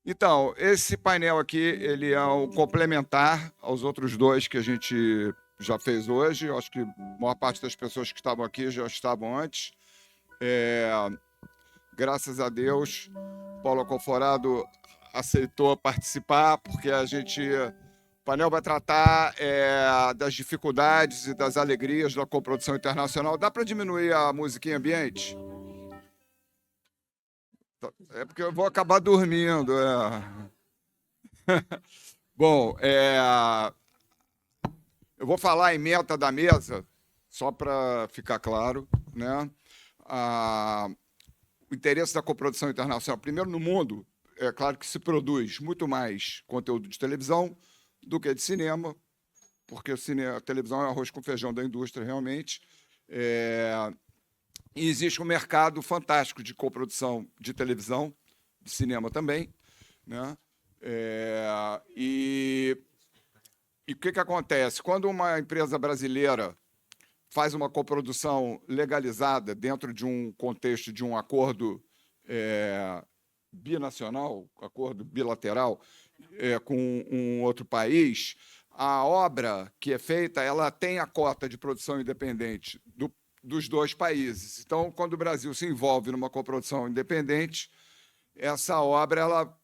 Então, esse painel aqui, ele é um complementar aos outros dois que a gente já fez hoje. Eu acho que a maior parte das pessoas que estavam aqui já estavam antes. É, graças a Deus, Paulo Alconforado aceitou participar, porque o painel vai tratar das dificuldades e das alegrias da coprodução internacional. Dá para diminuir a musiquinha ambiente? É porque eu vou acabar dormindo. Bom, eu vou falar em meta da mesa, só para ficar claro, né? Ah, o interesse da coprodução internacional, primeiro no mundo, é claro que se produz muito mais conteúdo de televisão do que de cinema, porque a televisão é arroz com feijão da indústria, realmente. É, e existe um mercado fantástico de coprodução de televisão, de cinema também, né? É, e o que acontece? Quando uma empresa brasileira faz uma coprodução legalizada dentro de um contexto de um acordo binacional, acordo bilateral com um outro país, a obra que é feita, ela tem a cota de produção independente dos dois países. Então, quando o Brasil se envolve numa coprodução independente, essa obra ela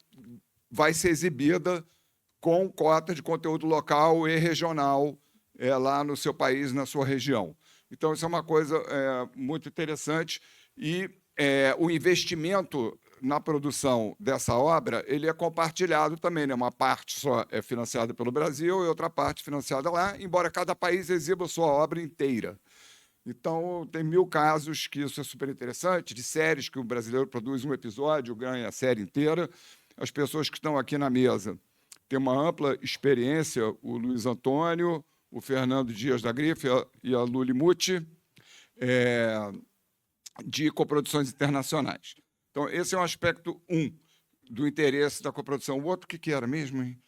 vai ser exibida com cota de conteúdo local e regional lá no seu país, na sua região. Então, isso é uma coisa muito interessante. E o investimento na produção dessa obra ele é compartilhado também, né? Uma parte só é financiada pelo Brasil e outra parte financiada lá, embora cada país exiba a sua obra inteira. Então, tem 1000 casos que isso é super interessante, de séries que o brasileiro produz um episódio, ganha a série inteira. As pessoas que estão aqui na mesa têm uma ampla experiência, o Luiz Antônio, o Fernando Dias da Grife e a Luli Muti, de coproduções internacionais. Então, esse é um aspecto do interesse da coprodução. O outro, que era mesmo, hein?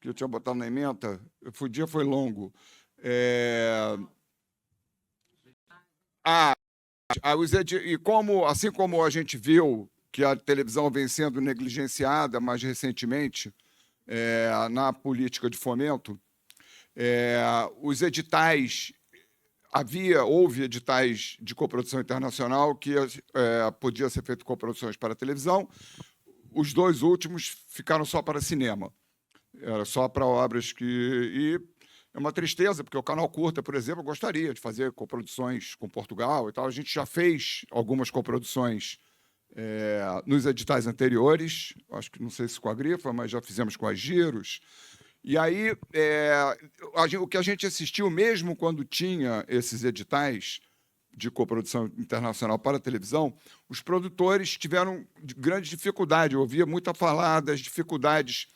Que eu tinha botado na ementa? O dia foi longo. Ah, e assim como a gente viu que a televisão vem sendo negligenciada mais recentemente na política de fomento, os editais houve editais de coprodução internacional que podia ser feito coproduções para televisão. Os dois últimos ficaram só para cinema. Era só para obras que... E é uma tristeza, porque o Canal Curta, por exemplo, gostaria de fazer coproduções com Portugal e tal. A gente já fez algumas coproduções nos editais anteriores, acho que não sei se com a Grifa, mas já fizemos com as Giros. E aí, o que a gente assistiu, mesmo quando tinha esses editais de coprodução internacional para a televisão, os produtores tiveram grande dificuldade. Eu ouvia muito falar das dificuldades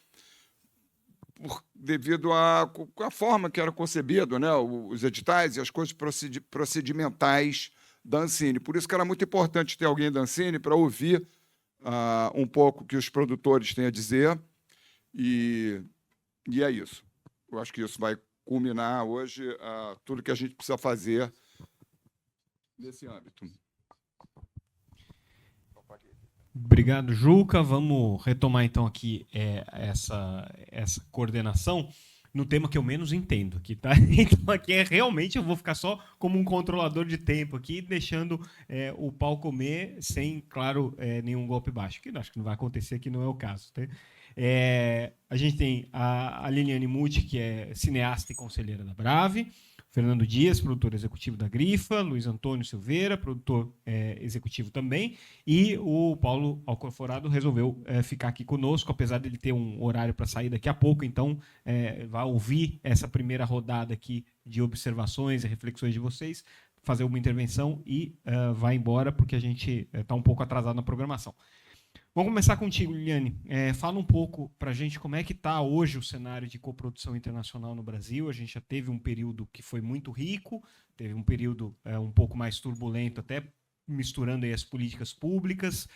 devido à forma que era concebido, né, os editais e as coisas procedimentais da Ancine. Por isso que era muito importante ter alguém da Ancine para ouvir um pouco o que os produtores têm a dizer. E é isso. Eu acho que isso vai culminar hoje tudo que a gente precisa fazer nesse âmbito. Obrigado, Juca. Vamos retomar, então, aqui essa coordenação no tema que eu menos entendo aqui, tá? Então, aqui realmente eu vou ficar só como um controlador de tempo aqui, deixando o pau comer sem, claro, nenhum golpe baixo, que acho que não vai acontecer, que não é o caso, tá? A gente tem a Liliane Muti, que é cineasta e conselheira da Brave, Fernando Dias, produtor executivo da Grifa, Luiz Antônio Silveira, produtor executivo também, e o Paulo Alconforado resolveu ficar aqui conosco, apesar de ele ter um horário para sair daqui a pouco, então vai ouvir essa primeira rodada aqui de observações e reflexões de vocês, fazer uma intervenção e vai embora, porque a gente está um pouco atrasado na programação. Vamos começar contigo, Liliane. Fala um pouco para a gente como é que está hoje o cenário de coprodução internacional no Brasil. A gente já teve um período que foi muito rico, teve um período um pouco mais turbulento, até misturando aí as políticas públicas,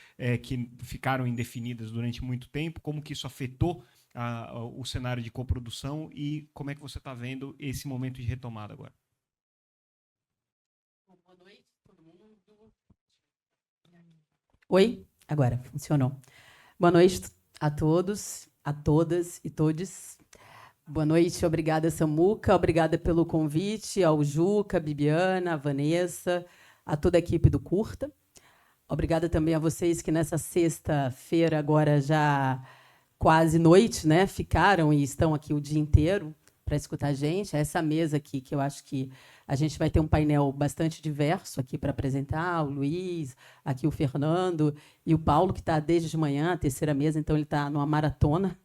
que ficaram indefinidas durante muito tempo. Como que isso afetou o cenário de coprodução e como é que você está vendo esse momento de retomada agora? Boa noite, todo mundo. Oi? Agora, funcionou. Boa noite, a todos, a todas e todes. Boa noite, obrigada, Samuca, obrigada pelo convite, ao Juca, a Bibiana, a Vanessa, a toda a equipe do Curta. Obrigada também a vocês que nessa sexta-feira, agora já quase noite, né, ficaram e estão aqui o dia inteiro para escutar a gente. Essa mesa aqui, que eu acho que a gente vai ter um painel bastante diverso aqui para apresentar, o Luiz, aqui o Fernando e o Paulo, que está desde de manhã, a terceira mesa, então ele está numa maratona.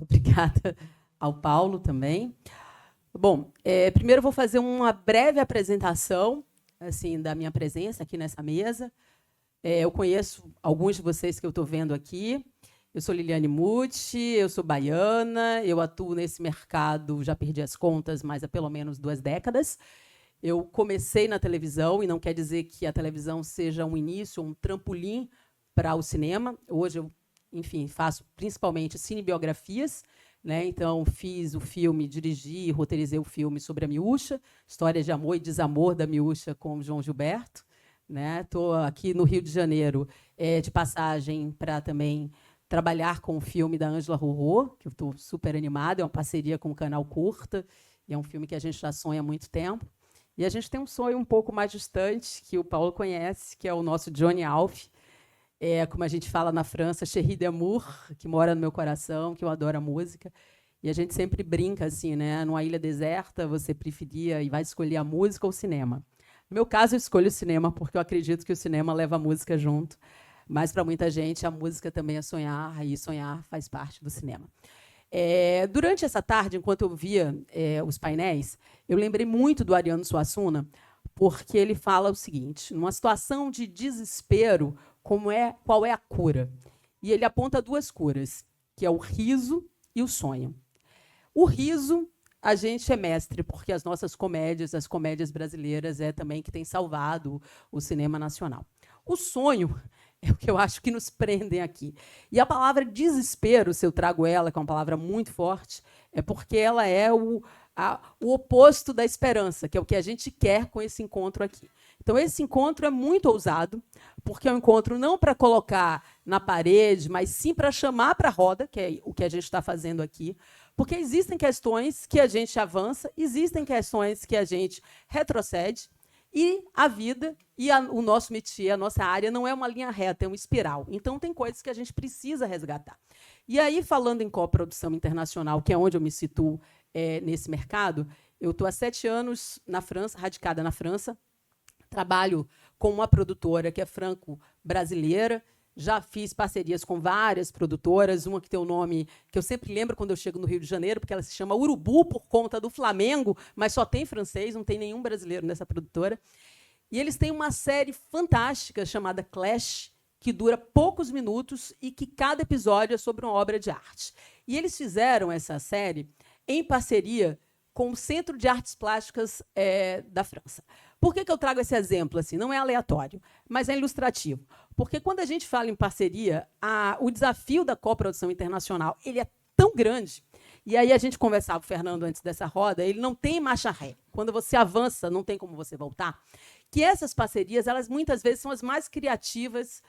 Obrigada ao Paulo também. Bom, primeiro eu vou fazer uma breve apresentação assim, da minha presença aqui nessa mesa. Eu conheço alguns de vocês que eu estou vendo aqui. Eu sou Liliane Muti, eu sou baiana, eu atuo nesse mercado, já perdi as contas, mas há pelo menos 2 décadas. Eu comecei na televisão, e não quer dizer que a televisão seja um início, um trampolim para o cinema. Hoje eu, enfim, faço principalmente cinebiografias, né? Então, fiz o filme, dirigi e roteirizei o filme sobre a Miúcha, história de amor e desamor da Miúcha com o João Gilberto. Estou aqui no Rio de Janeiro de passagem para também trabalhar com o filme da Ângela Rorô, que eu estou super animada, é uma parceria com o Canal Curta, e é um filme que a gente já sonha há muito tempo. E a gente tem um sonho um pouco mais distante, que o Paulo conhece, que é o nosso Johnny Alf, como a gente fala na França, Chéri d'amour, que mora no meu coração, que eu adoro a música. E a gente sempre brinca assim, né? Numa ilha deserta, você preferia e vai escolher a música ou o cinema. No meu caso, eu escolho o cinema, porque eu acredito que o cinema leva a música junto. Mas, para muita gente, a música também é sonhar, e sonhar faz parte do cinema. Durante essa tarde, enquanto eu via os painéis, eu lembrei muito do Ariano Suassuna, porque ele fala o seguinte: numa situação de desespero, qual é a cura? E ele aponta 2 curas, que é o riso e o sonho. O riso, a gente é mestre, porque as nossas comédias, as comédias brasileiras, também que tem salvado o cinema nacional. O sonho é o que eu acho que nos prendem aqui. E a palavra desespero, se eu trago ela, que é uma palavra muito forte, é porque ela é o oposto da esperança, que é o que a gente quer com esse encontro aqui. Então, esse encontro é muito ousado, porque é um encontro não para colocar na parede, mas sim para chamar para a roda, que é o que a gente está fazendo aqui, porque existem questões que a gente avança, existem questões que a gente retrocede, e a vida e o nosso métier, a nossa área, não é uma linha reta, é uma espiral. Então, tem coisas que a gente precisa resgatar. E aí, falando em coprodução internacional, que é onde eu me situo nesse mercado, eu estou há 7 anos na França, radicada na França, trabalho com uma produtora que é franco-brasileira, já fiz parcerias com várias produtoras, uma que tem o nome que eu sempre lembro quando eu chego no Rio de Janeiro, porque ela se chama Urubu, por conta do Flamengo, mas só tem francês, não tem nenhum brasileiro nessa produtora. E eles têm uma série fantástica chamada Clash, que dura poucos minutos e que cada episódio é sobre uma obra de arte. E eles fizeram essa série em parceria com o Centro de Artes Plásticas da França. Por que eu trago esse exemplo? Assim, não é aleatório, mas é ilustrativo. Porque quando a gente fala em parceria, o desafio da coprodução internacional ele é tão grande. E aí a gente conversava com o Fernando antes dessa roda, ele não tem marcha ré. Quando você avança, não tem como você voltar. Que essas parcerias, elas muitas vezes são as mais criativas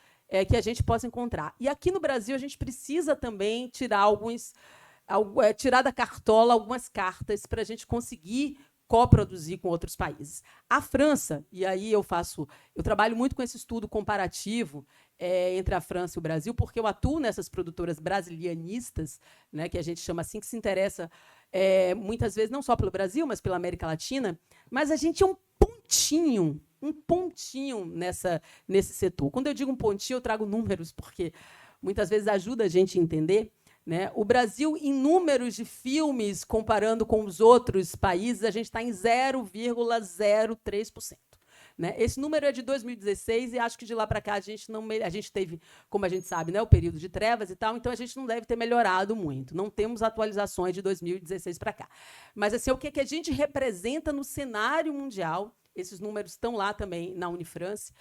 que a gente possa encontrar. E aqui no Brasil a gente precisa também tirar da cartola algumas cartas para a gente conseguir coproduzir com outros países. A França, e aí eu trabalho muito com esse estudo comparativo entre a França e o Brasil, porque eu atuo nessas produtoras brasilianistas, né, que a gente chama assim, que se interessa muitas vezes não só pelo Brasil, mas pela América Latina, mas a gente é um pontinho nesse setor. Quando eu digo um pontinho, eu trago números, porque muitas vezes ajuda a gente a entender. Né? O Brasil, em números de filmes, comparando com os outros países, a gente está em 0,03%. Né? Esse número é de 2016 e acho que de lá para cá a gente teve, como a gente sabe, né, o período de trevas e tal, então a gente não deve ter melhorado muito. Não temos atualizações de 2016 para cá. Mas assim, o que a gente representa no cenário mundial, esses números estão lá também na Unifrance,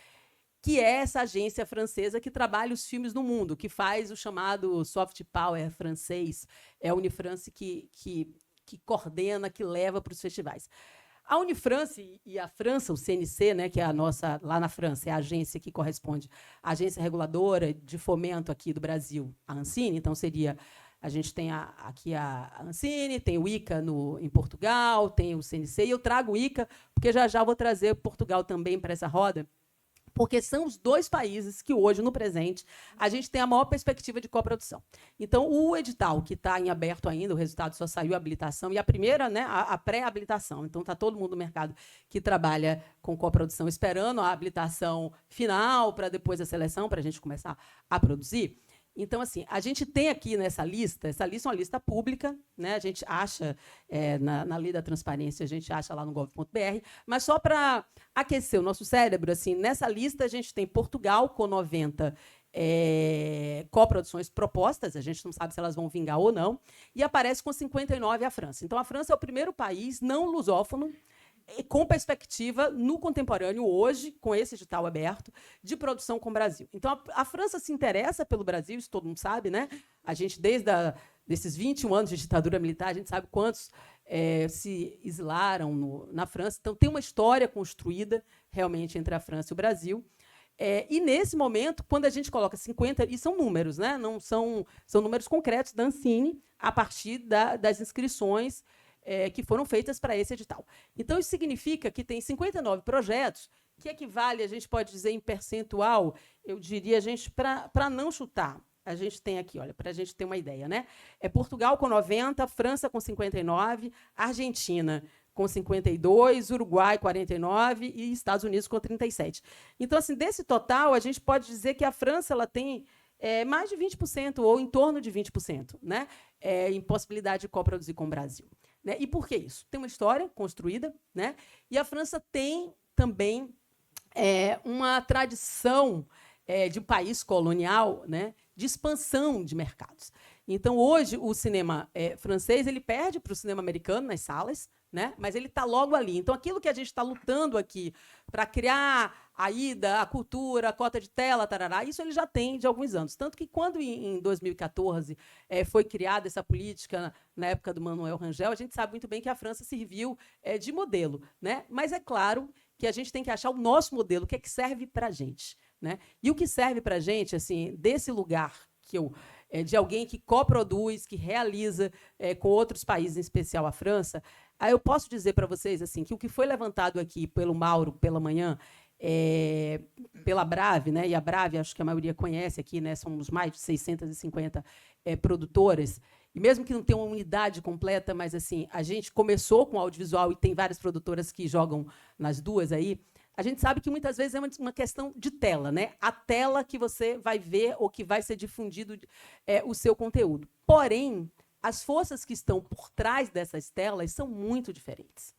que é essa agência francesa que trabalha os filmes no mundo, que faz o chamado soft power francês, é a Unifrance que coordena, que leva para os festivais. A Unifrance e a França, o CNC, né, que é a nossa, lá na França, é a agência que corresponde à agência reguladora de fomento aqui do Brasil, a Ancine. Então, a gente tem aqui a Ancine, tem o ICA em Portugal, tem o CNC, e eu trago o ICA, porque já vou trazer Portugal também para essa roda, porque são os 2 países que hoje, no presente, a gente tem a maior perspectiva de coprodução. Então, o edital, que está em aberto ainda, o resultado só saiu a habilitação, e a primeira, né, a pré-habilitação. Então, está todo mundo no mercado que trabalha com coprodução esperando a habilitação final, para depois a seleção, para a gente começar a produzir. Então, assim, a gente tem aqui nessa lista, essa lista é uma lista pública, né? A gente acha, na lei da transparência, a gente acha lá no gov.br, mas só para aquecer o nosso cérebro, assim, nessa lista a gente tem Portugal com 90 coproduções propostas, a gente não sabe se elas vão vingar ou não, e aparece com 59 a França. Então, a França é o primeiro país não lusófono com perspectiva no contemporâneo, hoje, com esse edital aberto, de produção com o Brasil. Então, a França se interessa pelo Brasil, isso todo mundo sabe, né? A gente, desses 21 anos de ditadura militar, a gente sabe quantos se exilaram na França. Então, tem uma história construída, realmente, entre a França e o Brasil. E, nesse momento, quando a gente coloca 50... E são números, né? Não são números concretos da Ancine, a partir das inscrições que foram feitas para esse edital. Então, isso significa que tem 59 projetos, que equivale, a gente pode dizer, em percentual, eu diria, para não chutar, a gente tem aqui, olha, para a gente ter uma ideia, né? Portugal com 90, França com 59, Argentina com 52, Uruguai 49 e Estados Unidos com 37. Então, assim, desse total, a gente pode dizer que a França ela tem mais de 20%, ou em torno de 20%, né? Em possibilidade de coproduzir com o Brasil. Né? E por que isso? Tem uma história construída, né? E a França tem também uma tradição de um país colonial, né? De expansão de mercados. Então, hoje, o cinema francês ele perde para o cinema americano nas salas, né? Mas ele está logo ali. Então, aquilo que a gente está lutando aqui para criar a ida, a cultura, a cota de tela, tarará, isso ele já tem de alguns anos. Tanto que, quando, em 2014, foi criada essa política, na época do Manuel Rangel, a gente sabe muito bem que a França serviu de modelo. Né? Mas é claro que a gente tem que achar o nosso modelo, o que é que serve para a gente. Né? E o que serve para a gente, assim, desse lugar de alguém que coproduz, que realiza com outros países, em especial a França, aí eu posso dizer para vocês assim, que o que foi levantado aqui pelo Mauro pela manhã, pela Brave, né? E a Brave, acho que a maioria conhece aqui, né? Somos mais de 650 produtoras, e mesmo que não tenha uma unidade completa, mas assim, a gente começou com audiovisual e tem várias produtoras que jogam nas duas aí. A gente sabe que muitas vezes é uma questão de tela, né? A tela que você vai ver ou que vai ser difundido o seu conteúdo. Porém, as forças que estão por trás dessas telas são muito diferentes.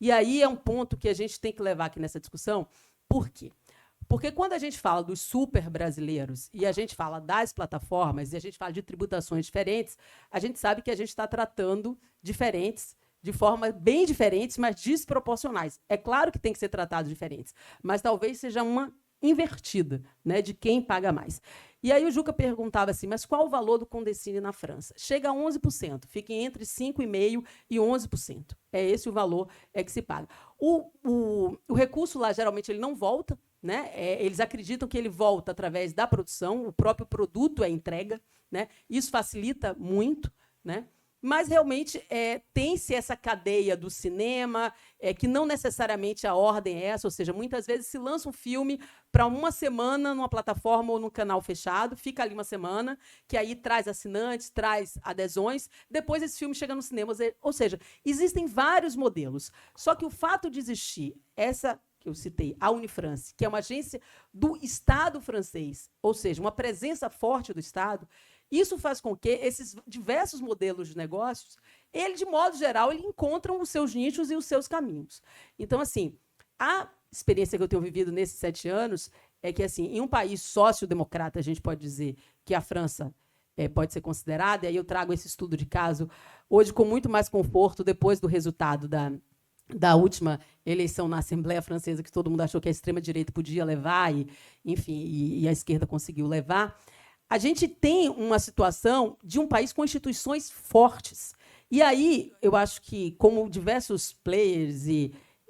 E aí é um ponto que a gente tem que levar aqui nessa discussão. Por quê? Porque quando a gente fala dos super brasileiros e a gente fala das plataformas e a gente fala de tributações diferentes, a gente sabe que a gente está tratando diferentes de forma bem diferentes, mas desproporcionais. É claro que tem que ser tratado diferentes, mas talvez seja uma invertida, né, de quem paga mais. E aí o Juca perguntava assim, mas qual o valor do Condecine na França? Chega a 11%, fica entre 5,5% e 11%. É esse o valor que se paga. O recurso lá, geralmente, ele não volta, né? Eles acreditam que ele volta através da produção, o próprio produto é entrega, né? Isso facilita muito, né? Mas, realmente, tem-se essa cadeia do cinema, que não necessariamente a ordem é essa, ou seja, muitas vezes se lança um filme para uma semana numa plataforma ou num canal fechado, fica ali uma semana, que aí traz assinantes, traz adesões, depois esse filme chega no cinema. Ou seja, existem vários modelos. Só que o fato de existir essa que eu citei, a Unifrance, que é uma agência do Estado francês, ou seja, uma presença forte do Estado, isso faz com que esses diversos modelos de negócios, de modo geral, encontram os seus nichos e os seus caminhos. Então, assim, a experiência que eu tenho vivido nesses 7 anos é que, assim, em um país sócio-democrata, a gente pode dizer que a França pode ser considerada, e aí eu trago esse estudo de caso hoje com muito mais conforto, depois do resultado da última eleição na Assembleia Francesa, que todo mundo achou que a extrema-direita podia levar, e a esquerda conseguiu levar. A gente tem uma situação de um país com instituições fortes. E aí, eu acho que, como diversos players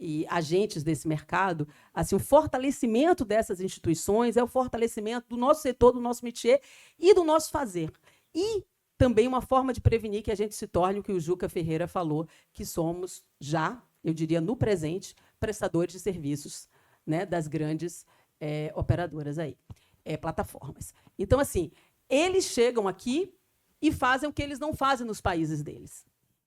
e agentes desse mercado, assim, o fortalecimento dessas instituições é o fortalecimento do nosso setor, do nosso métier e do nosso fazer. E também uma forma de prevenir que a gente se torne o que o Juca Ferreira falou, que somos já, eu diria, no presente, prestadores de serviços, né, das grandes operadoras aí, plataformas. Então, assim, eles chegam aqui e fazem o que eles não fazem nos países deles.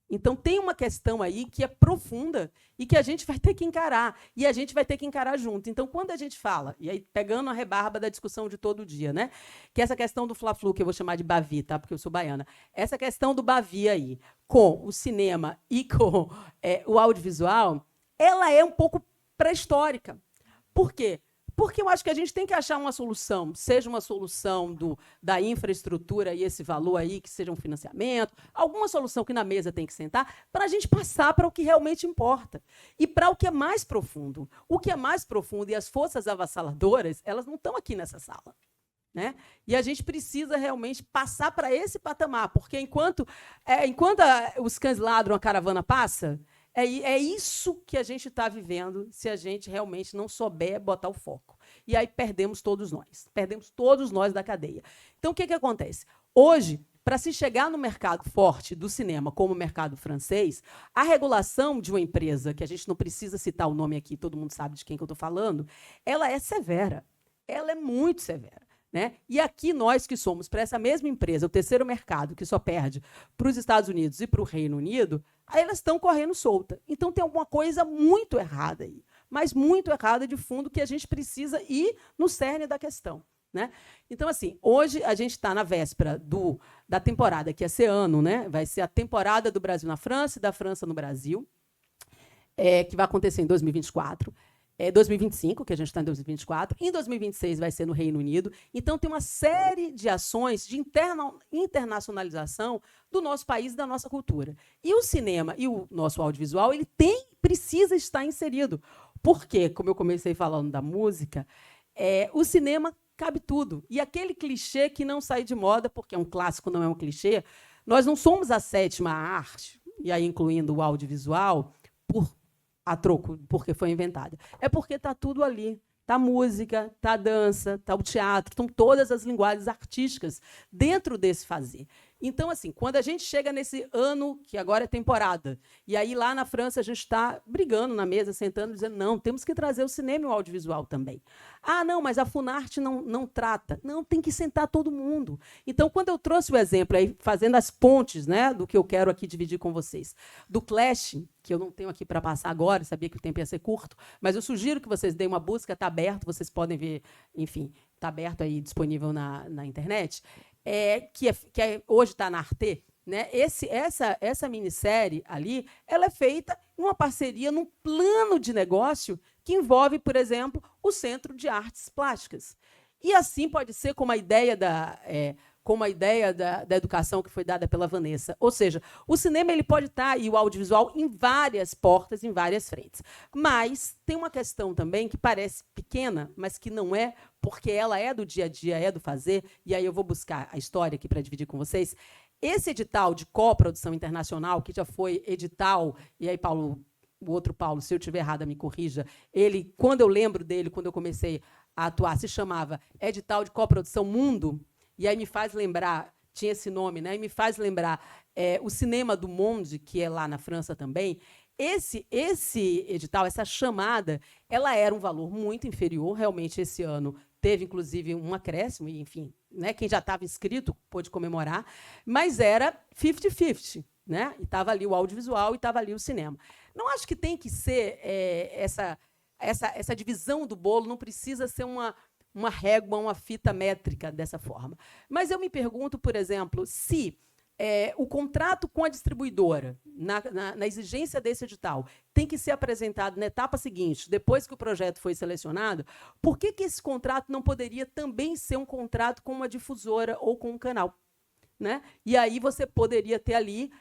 Então, tem uma questão aí que é profunda e que a gente vai ter que encarar, e a gente vai ter que encarar junto. Então, quando a gente fala, e aí pegando a rebarba da discussão de todo dia, né, que essa questão do Fla-Flu, que eu vou chamar de Bavi, tá, porque eu sou baiana, essa questão do Bavi aí, com o cinema e com o audiovisual, ela é um pouco pré-histórica. Por quê? Porque eu acho que a gente tem que achar uma solução, seja uma solução da infraestrutura e esse valor aí, que seja um financiamento, alguma solução que na mesa tem que sentar, para a gente passar para o que realmente importa. E para o que é mais profundo. O que é mais profundo e as forças avassaladoras, elas não estão aqui nessa sala. Né? E a gente precisa realmente passar para esse patamar, porque enquanto os cães ladram, a caravana passa. É isso que a gente está vivendo se a gente realmente não souber botar o foco. E aí perdemos todos nós da cadeia. Então, o que acontece? Hoje, para se chegar no mercado forte do cinema, como o mercado francês, a regulação de uma empresa, que a gente não precisa citar o nome aqui, todo mundo sabe de quem que eu estou falando, ela é severa. Ela é muito severa. Né? E aqui nós que somos para essa mesma empresa, o terceiro mercado, que só perde para os Estados Unidos e para o Reino Unido, aí elas estão correndo solta. Então tem alguma coisa muito errada aí, mas muito errada de fundo, que a gente precisa ir no cerne da questão. Né? Então, assim, hoje a gente está na véspera da temporada, que é esse ano, né? Vai ser a temporada do Brasil na França e da França no Brasil, que vai acontecer em 2024. 2025, que a gente está em 2024, em 2026 vai ser no Reino Unido. Então, tem uma série de ações de internacionalização do nosso país e da nossa cultura. E o cinema e o nosso audiovisual, ele precisa estar inserido. Porque, como eu comecei falando da música, o cinema cabe tudo. E aquele clichê que não sai de moda, porque é um clássico, não é um clichê, nós não somos a sétima arte, e aí incluindo o audiovisual, a troco, porque foi inventada. É porque está tudo ali. Está a música, está a dança, está o teatro, estão todas as linguagens artísticas dentro desse fazer. Então, assim, quando a gente chega nesse ano, que agora é temporada, e aí lá na França a gente está brigando na mesa, sentando, dizendo, não, temos que trazer o cinema e o audiovisual também. Ah, não, mas a Funarte não trata. Não, tem que sentar todo mundo. Então, quando eu trouxe o exemplo, aí, fazendo as pontes, né, do que eu quero aqui dividir com vocês, do Clash, que eu não tenho aqui para passar agora, sabia que o tempo ia ser curto, mas eu sugiro que vocês deem uma busca, está aberto, vocês podem ver, enfim, está aberto aí, disponível na internet, que hoje está na Arte, né? Essa minissérie ali, ela é feita em uma parceria, num plano de negócio que envolve, por exemplo, o Centro de Artes Plásticas. E assim pode ser como a ideia da educação que foi dada pela Vanessa. Ou seja, o cinema ele pode estar, e o audiovisual, em várias portas, em várias frentes. Mas tem uma questão também que parece pequena, mas que não é, porque ela é do dia a dia, é do fazer, e aí eu vou buscar a história aqui para dividir com vocês. Esse edital de coprodução internacional, que já foi edital, e aí, Paulo, o outro Paulo, se eu estiver errada, me corrija, ele, quando eu lembro dele, quando eu comecei a atuar, se chamava Edital de Coprodução Mundo, e aí me faz lembrar, tinha esse nome, né? E me faz lembrar o Cinema do Monde, que é lá na França também. Esse edital, essa chamada, ela era um valor muito inferior. Realmente, esse ano teve, inclusive, um acréscimo, e, enfim, né? Quem já estava inscrito pôde comemorar, mas era 50-50. Né? E estava ali o audiovisual e estava ali o cinema. Não acho que tem que ser essa divisão do bolo, não precisa ser uma régua, uma fita métrica dessa forma. Mas eu me pergunto, por exemplo, se o contrato com a distribuidora, na exigência desse edital, tem que ser apresentado na etapa seguinte, depois que o projeto foi selecionado, por que esse contrato não poderia também ser um contrato com uma difusora ou com um canal? Né? E aí você poderia ter ali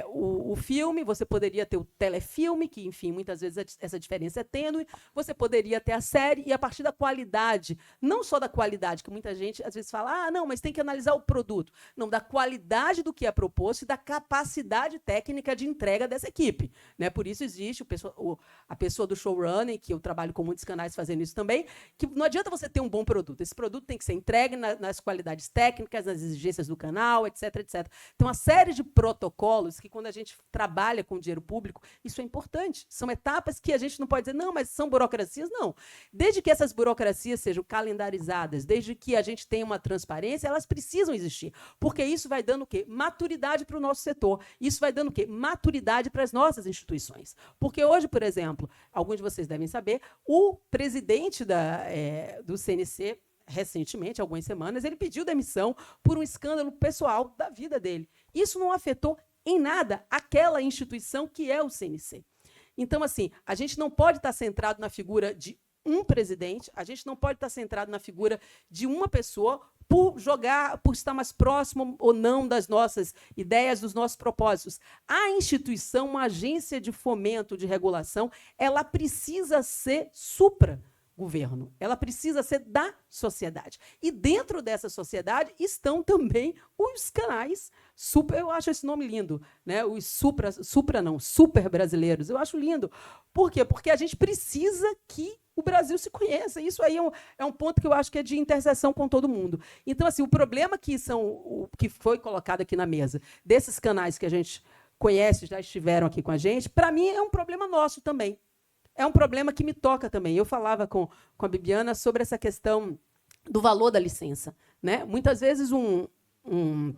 o filme, você poderia ter o telefilme, que, enfim, muitas vezes essa diferença é tênue, você poderia ter a série, e a partir da qualidade, não só da qualidade, que muita gente às vezes fala, não, mas tem que analisar o produto. Não, da qualidade do que é proposto e da capacidade técnica de entrega dessa equipe. Né? Por isso existe a pessoa do showrunning, que eu trabalho com muitos canais fazendo isso também, que não adianta você ter um bom produto. Esse produto tem que ser entregue nas qualidades técnicas, nas exigências do canal, etc, etc. Então, uma série de protocolos que, quando a gente trabalha com dinheiro público, isso é importante. São etapas que a gente não pode dizer, não, mas são burocracias. Não. Desde que essas burocracias sejam calendarizadas, desde que a gente tenha uma transparência, elas precisam existir. Porque isso vai dando o quê? Maturidade para o nosso setor. Isso vai dando o quê? Maturidade para as nossas instituições. Porque hoje, por exemplo, alguns de vocês devem saber, o presidente do CNC, recentemente, algumas semanas, ele pediu demissão por um escândalo pessoal da vida dele. Isso não afetou em nada aquela instituição que é o CNC. Então, assim, a gente não pode estar centrado na figura de um presidente, a gente não pode estar centrado na figura de uma pessoa por estar mais próximo ou não das nossas ideias, dos nossos propósitos. A instituição, uma agência de fomento, de regulação, ela precisa ser supra-governo. Ela precisa ser da sociedade. E dentro dessa sociedade estão também os canais super, eu acho esse nome lindo, né? Os super brasileiros. Eu acho lindo. Por quê? Porque a gente precisa que o Brasil se conheça. Isso aí é um ponto que eu acho que é de interseção com todo mundo. Então, assim, o problema que foi colocado aqui na mesa, desses canais que a gente conhece, já estiveram aqui com a gente, para mim é um problema nosso também. É um problema que me toca também. Eu falava com a Bibiana sobre essa questão do valor da licença. Né? Muitas vezes um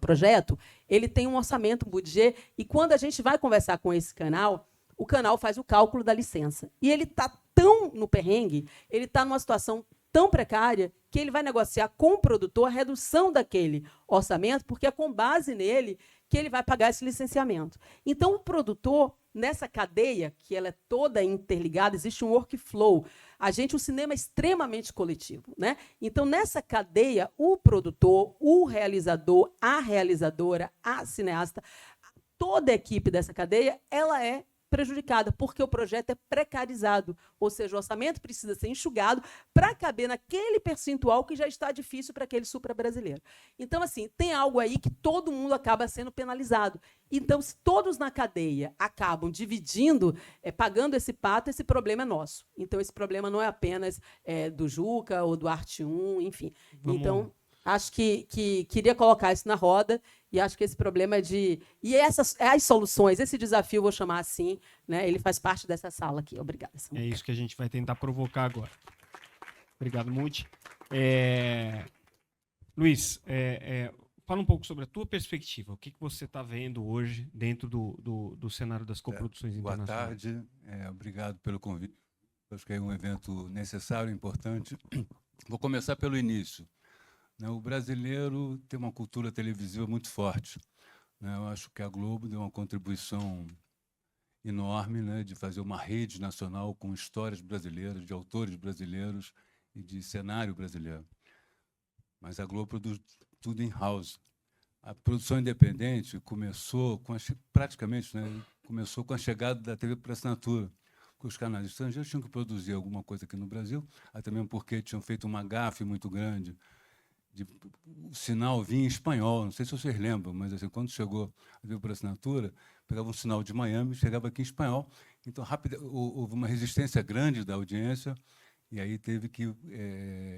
projeto ele tem um orçamento, um budget, e quando a gente vai conversar com esse canal, o canal faz o cálculo da licença. E ele está tão no perrengue, ele está numa situação tão precária, que ele vai negociar com o produtor a redução daquele orçamento, porque é com base nele que ele vai pagar esse licenciamento. Então, o produtor, nessa cadeia, que ela é toda interligada, existe um workflow. O cinema é extremamente coletivo. Né? Então, nessa cadeia, o produtor, o realizador, a realizadora, a cineasta, toda a equipe dessa cadeia, ela é prejudicada, porque o projeto é precarizado, ou seja, o orçamento precisa ser enxugado para caber naquele percentual que já está difícil para aquele supra-brasileiro. Então, assim, tem algo aí que todo mundo acaba sendo penalizado. Então, se todos na cadeia acabam dividindo, pagando esse pato, esse problema é nosso. Então, esse problema não é apenas do Juca ou do Arte 1, enfim. Então, acho que queria colocar isso na roda, e acho que esse problema é de... E as soluções, esse desafio, eu vou chamar assim, né, ele faz parte dessa sala aqui. Obrigada, Samuca. É isso que a gente vai tentar provocar agora. Obrigado, Muti. Luiz, fala um pouco sobre a tua perspectiva. O que você está vendo hoje dentro do cenário das coproduções internacionais? Boa tarde. Obrigado pelo convite. Acho que é um evento necessário, importante. Vou começar pelo início. O brasileiro tem uma cultura televisiva muito forte. Eu acho que a Globo deu uma contribuição enorme, de fazer uma rede nacional com histórias brasileiras, de autores brasileiros e de cenário brasileiro. Mas a Globo produz tudo in-house. A produção independente começou praticamente começou com a chegada da TV por assinatura, que os canais estrangeiros tinham que produzir alguma coisa aqui no Brasil, até mesmo porque tinham feito uma gafe muito grande. O sinal vinha em espanhol, não sei se vocês lembram, mas assim, quando chegou a TV por assinatura, pegava um sinal de Miami, chegava aqui em espanhol. Então, houve uma resistência grande da audiência, e aí teve que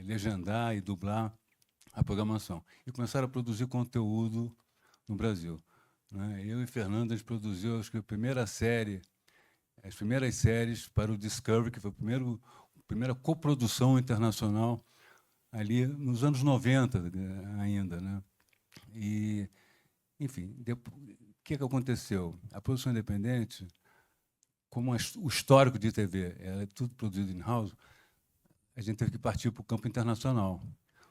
legendar e dublar a programação. E começaram a produzir conteúdo no Brasil. Eu e Fernando, a gente produziu, acho que as primeiras séries para o Discovery, que foi a primeira coprodução internacional ali nos anos 90 ainda. E, enfim, o que aconteceu? A produção independente, como o histórico de TV é tudo produzido in-house, a gente teve que partir para o campo internacional.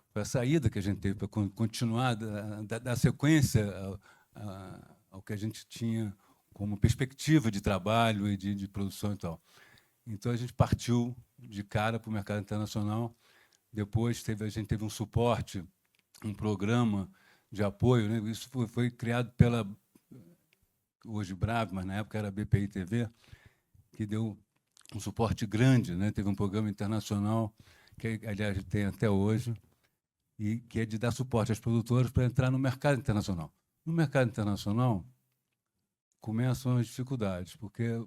Foi a saída que a gente teve para continuar, da sequência ao que a gente tinha como perspectiva de trabalho e de produção e tal. Então, a gente partiu de cara para o mercado internacional. Depois, a gente teve um suporte, um programa de apoio. Isso foi criado hoje Bravo, mas na época era BPI TV, que deu um suporte grande, né? Teve um programa internacional, que, aliás, tem até hoje, e que é de dar suporte às produtoras para entrar no mercado internacional. No mercado internacional, começam as dificuldades, porque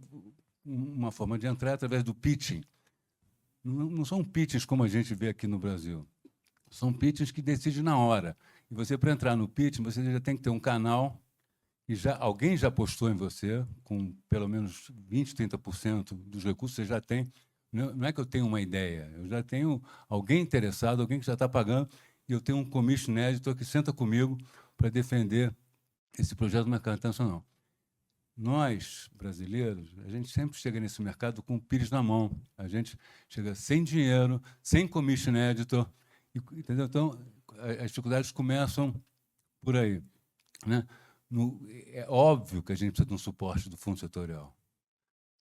uma forma de entrar é através do pitching. Não são pitches como a gente vê aqui no Brasil. São pitches que decidem na hora. E você, para entrar no pitching, você já tem que ter um canal e alguém já apostou em você, com pelo menos 20%, 30% dos recursos você já tem. Não é que eu tenho uma ideia, eu já tenho alguém interessado, alguém que já está pagando, e eu tenho um commission editor que senta comigo para defender esse projeto do mercado internacional. Nós, brasileiros, a gente sempre chega nesse mercado com o pires na mão. A gente chega sem dinheiro, sem commission editor, entendeu? Então, as dificuldades começam por aí, né? É óbvio que a gente precisa de um suporte do fundo setorial.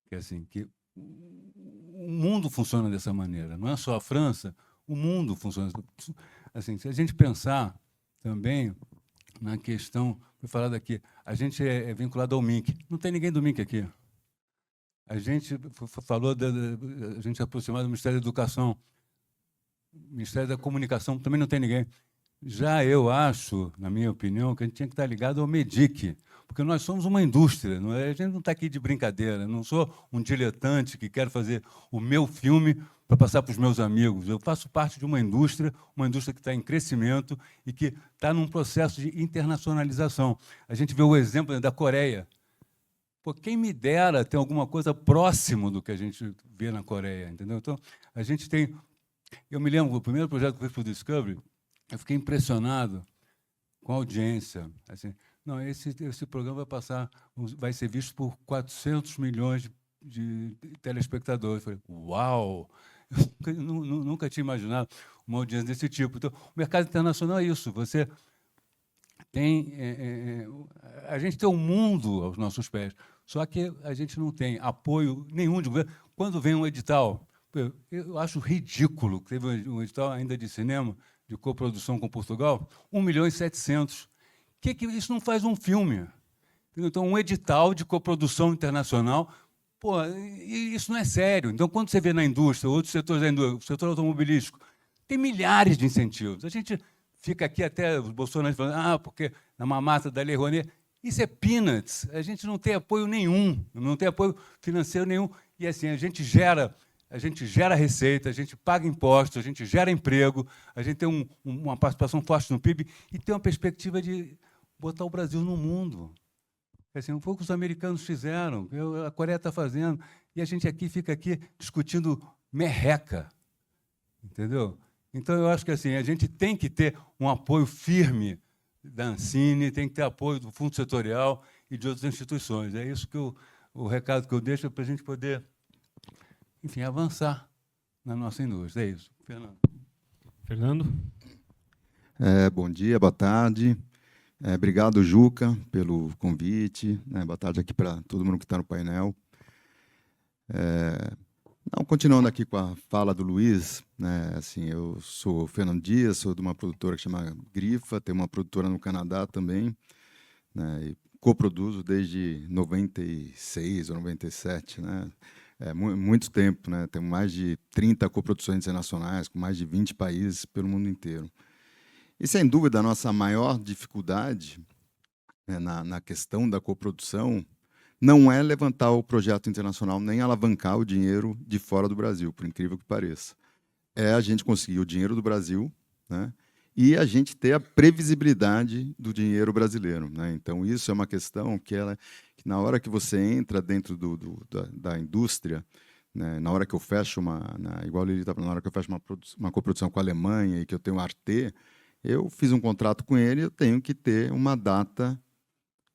Que, assim, que o mundo funciona dessa maneira. Não é só a França, o mundo funciona. Assim, se a gente pensar também na questão, foi falado aqui, a gente é vinculado ao MINC. Não tem ninguém do MINC aqui. A gente falou, a gente é aproximado do Ministério da Educação, Ministério da Comunicação, também não tem ninguém. Já eu acho, na minha opinião, que a gente tinha que estar ligado ao MEDIC, porque nós somos uma indústria, não é? A gente não está aqui de brincadeira, não sou um diletante que quer fazer o meu filme para passar para os meus amigos. Eu faço parte de uma indústria que está em crescimento e que está num processo de internacionalização. A gente vê o exemplo da Coreia. Pô, quem me dera ter alguma coisa próximo do que a gente vê na Coreia, entendeu? Então, a gente tem... Eu me lembro, o primeiro projeto que eu fiz para o Discovery, eu fiquei impressionado com a audiência. Assim, não, esse programa vai ser visto por 400 milhões de telespectadores. Eu falei, uau! Eu nunca tinha imaginado uma audiência desse tipo. Então, o mercado internacional é isso. Você tem... a gente tem um mundo aos nossos pés, só que a gente não tem apoio nenhum de governo. Quando vem um edital, eu acho ridículo, que teve um edital ainda de cinema, de coprodução com Portugal, 1.700.000. Isso não faz um filme. Então, um edital de coprodução internacional, pô, isso não é sério. Então, quando você vê na indústria, outros setores da indústria, o setor automobilístico, tem milhares de incentivos. A gente fica aqui até os bolsonaristas falando, porque na mamata da Lei Rouanet, isso é peanuts. A gente não tem apoio nenhum, não tem apoio financeiro nenhum. E assim, a gente gera receita, a gente paga impostos, a gente gera emprego, a gente tem uma participação forte no PIB e tem uma perspectiva de botar o Brasil no mundo. Assim, foi o que os americanos fizeram, a Coreia está fazendo, e a gente fica aqui discutindo merreca, entendeu? Então, eu acho que assim, a gente tem que ter um apoio firme da Ancine, tem que ter apoio do Fundo Setorial e de outras instituições. É isso que o recado que eu deixo para a gente poder, enfim, avançar na nossa indústria. É isso. Fernando? Bom dia, boa tarde. Obrigado, Juca, pelo convite. Boa tarde aqui para todo mundo que está no painel. Continuando aqui com a fala do Luiz, assim, eu sou Fernando Dias, sou de uma produtora que chama Grifa, tenho uma produtora no Canadá também, e coproduzo desde 96 ou 97, muito tempo, tenho mais de 30 coproduções internacionais, com mais de 20 países pelo mundo inteiro. E, sem dúvida, a nossa maior dificuldade na questão da coprodução não é levantar o projeto internacional, nem alavancar o dinheiro de fora do Brasil, por incrível que pareça. É a gente conseguir o dinheiro do Brasil, e a gente ter a previsibilidade do dinheiro brasileiro. Então, isso é uma questão que na hora que você entra dentro da indústria, na hora que eu fecho igual ele está falando, na hora que eu fecho uma coprodução com a Alemanha e que eu tenho Arte, eu fiz um contrato com ele, eu tenho que ter uma data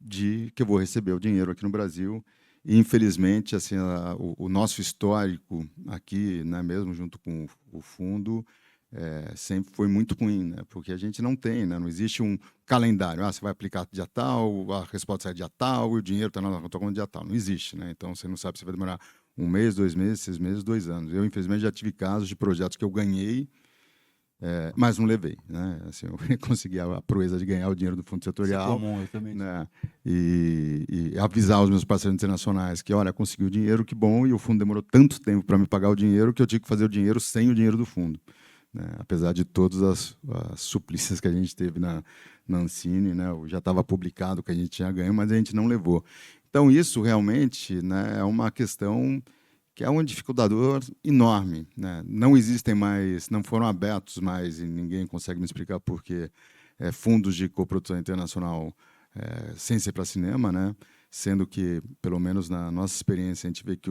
que eu vou receber o dinheiro aqui no Brasil. E, infelizmente, assim, o nosso histórico aqui, mesmo junto com o fundo, sempre foi muito ruim, porque a gente não tem, não existe um calendário. Você vai aplicar dia tal, a resposta sai dia tal, e o dinheiro está na conta dia tal. Não existe. Então, você não sabe se vai demorar 1 mês, 2 meses, 6 meses, 2 anos. Eu, infelizmente, já tive casos de projetos que eu ganhei mas não levei, né? Assim, eu consegui a proeza de ganhar o dinheiro do fundo setorial, Isso é comum, eu também. né? E avisar os meus parceiros internacionais que, olha, consegui o dinheiro, que bom, e o fundo demorou tanto tempo para me pagar o dinheiro que eu tive que fazer o dinheiro sem o dinheiro do fundo, né? Apesar de todas as suplícios que a gente teve na Ancine, né? Já estava publicado que a gente tinha ganho, mas a gente não levou. Então, isso realmente, né, é uma questão que é um dificultador enorme, né? Não existem mais, não foram abertos mais, e ninguém consegue me explicar por quê, fundos de coprodução internacional sem ser para cinema, né? Sendo que, pelo menos na nossa experiência, a gente vê que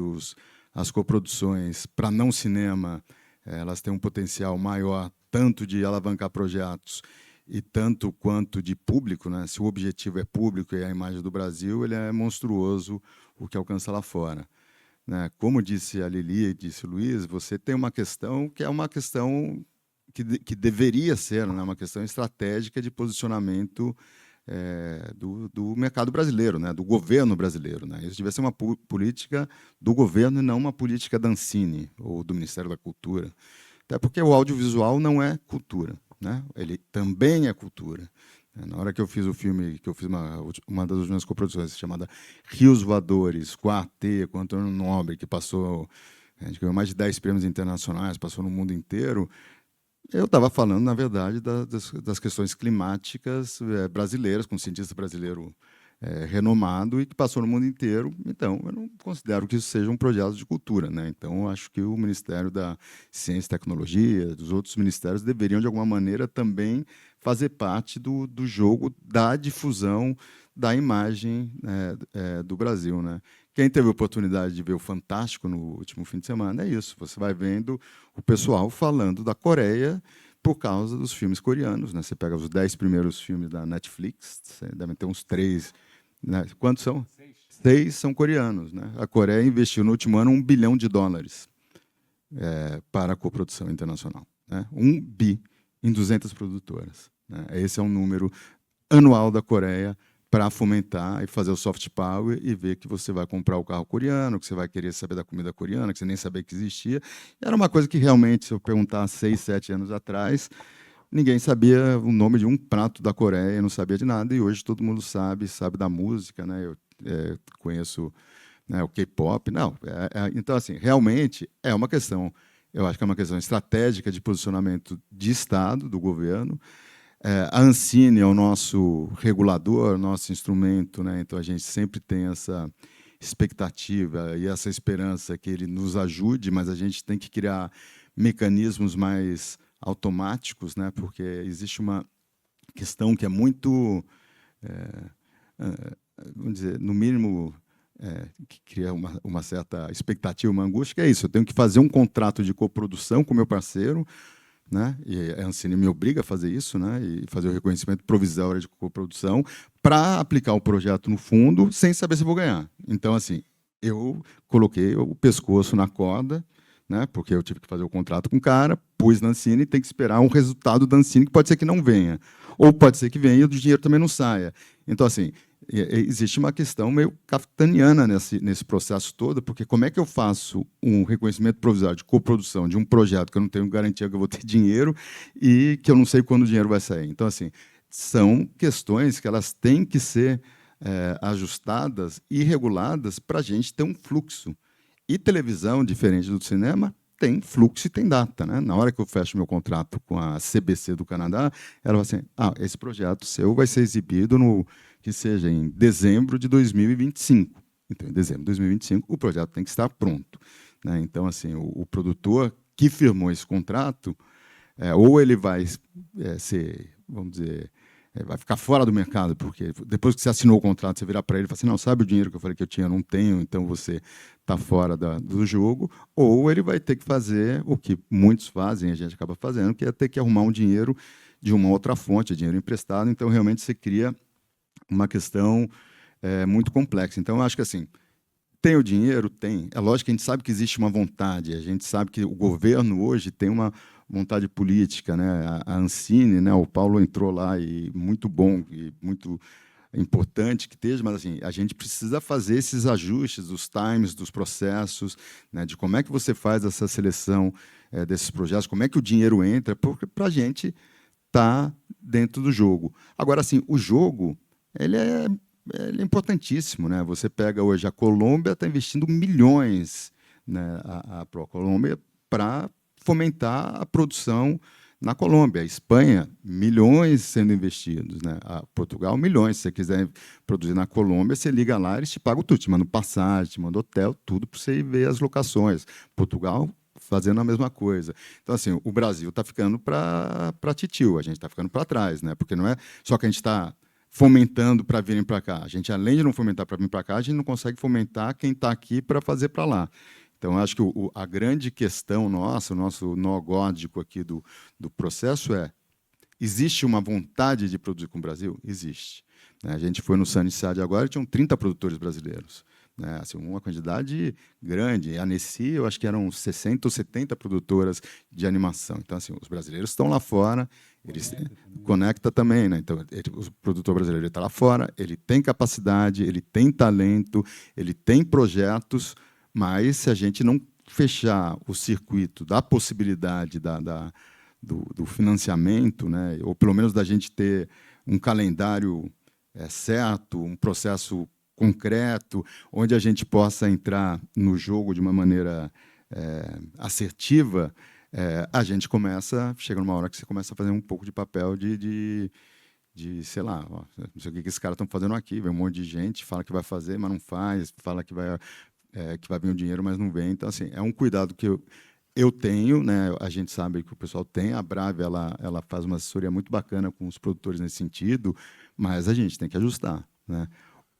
as coproduções para não cinema, elas têm um potencial maior, tanto de alavancar projetos e tanto quanto de público, né? Se o objetivo é público e a imagem do Brasil, ele é monstruoso o que alcança lá fora, né? Como disse a Lili e disse o Luiz, você tem uma questão que é uma questão que deveria ser, né, uma questão estratégica de posicionamento do mercado brasileiro, né, do governo brasileiro, né? Isso devia ser uma política do governo e não uma política da Ancine ou do Ministério da Cultura. Até porque o audiovisual não é cultura, né? Ele também é cultura. Na hora que eu fiz o filme, que eu fiz uma das últimas coproduções, chamada Rios Voadores, com a AT, com o Antônio Nobre, que passou, a gente ganhou mais de 10 prêmios internacionais, passou no mundo inteiro, eu estava falando, na verdade, das questões climáticas brasileiras, com um cientista brasileiro renomado e que passou no mundo inteiro. Então, eu não considero que isso seja um projeto de cultura, né? Então, eu acho que o Ministério da Ciência e Tecnologia, dos outros ministérios, deveriam, de alguma maneira, também fazer parte do jogo da difusão da imagem do Brasil, né? Quem teve a oportunidade de ver o Fantástico no último fim de semana é isso. Você vai vendo o pessoal falando da Coreia por causa dos filmes coreanos, né? Você pega os 10 primeiros filmes da Netflix, devem ter uns 3. Né? Quantos são? 6 são coreanos, né? A Coreia investiu no último ano $1 bilhão para a coprodução internacional, né? 1 bi em 200 produtoras, né? Esse é um número anual da Coreia para fomentar e fazer o soft power e ver que você vai comprar o carro coreano, que você vai querer saber da comida coreana, que você nem sabia que existia. Era uma coisa que realmente, se eu perguntar 6, 7 anos atrás, ninguém sabia o nome de um prato da Coreia, não sabia de nada, e hoje todo mundo sabe da música, né? Eu conheço, né, o K-pop. Não, então, assim, realmente é uma questão, eu acho que é uma questão estratégica de posicionamento de Estado, do governo. A Ancine é o nosso regulador, nosso instrumento, né? Então a gente sempre tem essa expectativa e essa esperança que ele nos ajude, mas a gente tem que criar mecanismos mais automáticos, né? Porque existe uma questão que é muito, vamos dizer, no mínimo, que cria uma certa expectativa, uma angústia, que é isso: eu tenho que fazer um contrato de coprodução com o meu parceiro, né? E a Ancine me obriga a fazer isso, né? E fazer o reconhecimento provisório de coprodução para aplicar o projeto no fundo sem saber se vou ganhar. Então, assim, eu coloquei o pescoço na corda, né? Porque eu tive que fazer o contrato com o cara, pus na Ancine e tem que esperar um resultado da Ancine que pode ser que não venha, ou pode ser que venha e o dinheiro também não saia. Então, assim, existe uma questão meio kafkaniana nesse processo todo, porque como é que eu faço um reconhecimento provisório de coprodução de um projeto que eu não tenho garantia que eu vou ter dinheiro e que eu não sei quando o dinheiro vai sair? Então, assim, são questões que elas têm que ser ajustadas e reguladas para a gente ter um fluxo. E televisão, diferente do cinema, tem fluxo e tem data, né? Na hora que eu fecho meu contrato com a CBC do Canadá, ela vai assim: esse projeto seu vai ser exibido que seja em dezembro de 2025. Então, em dezembro de 2025, o projeto tem que estar pronto, né? Então, assim, o produtor que firmou esse contrato, ou ele vai ser, vamos dizer, vai ficar fora do mercado, porque depois que você assinou o contrato, você virar para ele e falar assim: não, sabe o dinheiro que eu falei que eu tinha? Não tenho, então você está fora do jogo. Ou ele vai ter que fazer o que muitos fazem, a gente acaba fazendo, que é ter que arrumar um dinheiro de uma outra fonte, dinheiro emprestado. Então, realmente, você cria uma questão muito complexa. Então, eu acho que, assim, tem o dinheiro? Tem. É lógico que a gente sabe que existe uma vontade, a gente sabe que o governo hoje tem uma vontade política, né? A Ancine, né? O Paulo entrou lá, e muito bom e muito importante que esteja, mas, assim, a gente precisa fazer esses ajustes dos times, dos processos, né? De como é que você faz essa seleção desses projetos, como é que o dinheiro entra, para a gente estar dentro do jogo. Agora, assim, o jogo ele é importantíssimo, né? Você pega hoje a Colômbia, está investindo milhões, né, a ProColômbia, para fomentar a produção na Colômbia. A Espanha, milhões sendo investidos, né? A Portugal, milhões. Se você quiser produzir na Colômbia, você liga lá, eles te pagam tudo, te mandam passagem, te mandam hotel, tudo para você ir ver as locações. Portugal fazendo a mesma coisa. Então, assim, o Brasil está ficando para titio, a gente está ficando para trás, né? Porque não é só que a gente está fomentando para virem para cá. A gente, além de não fomentar para vir para cá, a gente não consegue fomentar quem está aqui para fazer para lá. Então, acho que a grande questão nossa, o nosso nó gótico aqui do processo é: existe uma vontade de produzir com o Brasil? Existe. A gente foi no Sunnyside agora e tinham 30 produtores brasileiros. Né? Assim, uma quantidade grande. A Nessi, eu acho que eram 60 ou 70 produtoras de animação. Então, assim, os brasileiros estão lá fora, eles conecta também, né? Então, o produtor brasileiro está lá fora, ele tem capacidade, ele tem talento, ele tem projetos, mas se a gente não fechar o circuito da possibilidade do financiamento, né? Ou pelo menos da gente ter um calendário certo, um processo concreto, onde a gente possa entrar no jogo de uma maneira assertiva, a gente chega numa hora que você começa a fazer um pouco de papel de sei lá, ó, não sei o que esses caras estão fazendo aqui, vem um monte de gente, fala que vai fazer, mas não faz, fala que vai vir o dinheiro, mas não vem. Então, assim, é um cuidado que eu tenho, né? A gente sabe que o pessoal tem, a Brave ela faz uma assessoria muito bacana com os produtores nesse sentido, mas a gente tem que ajustar, né?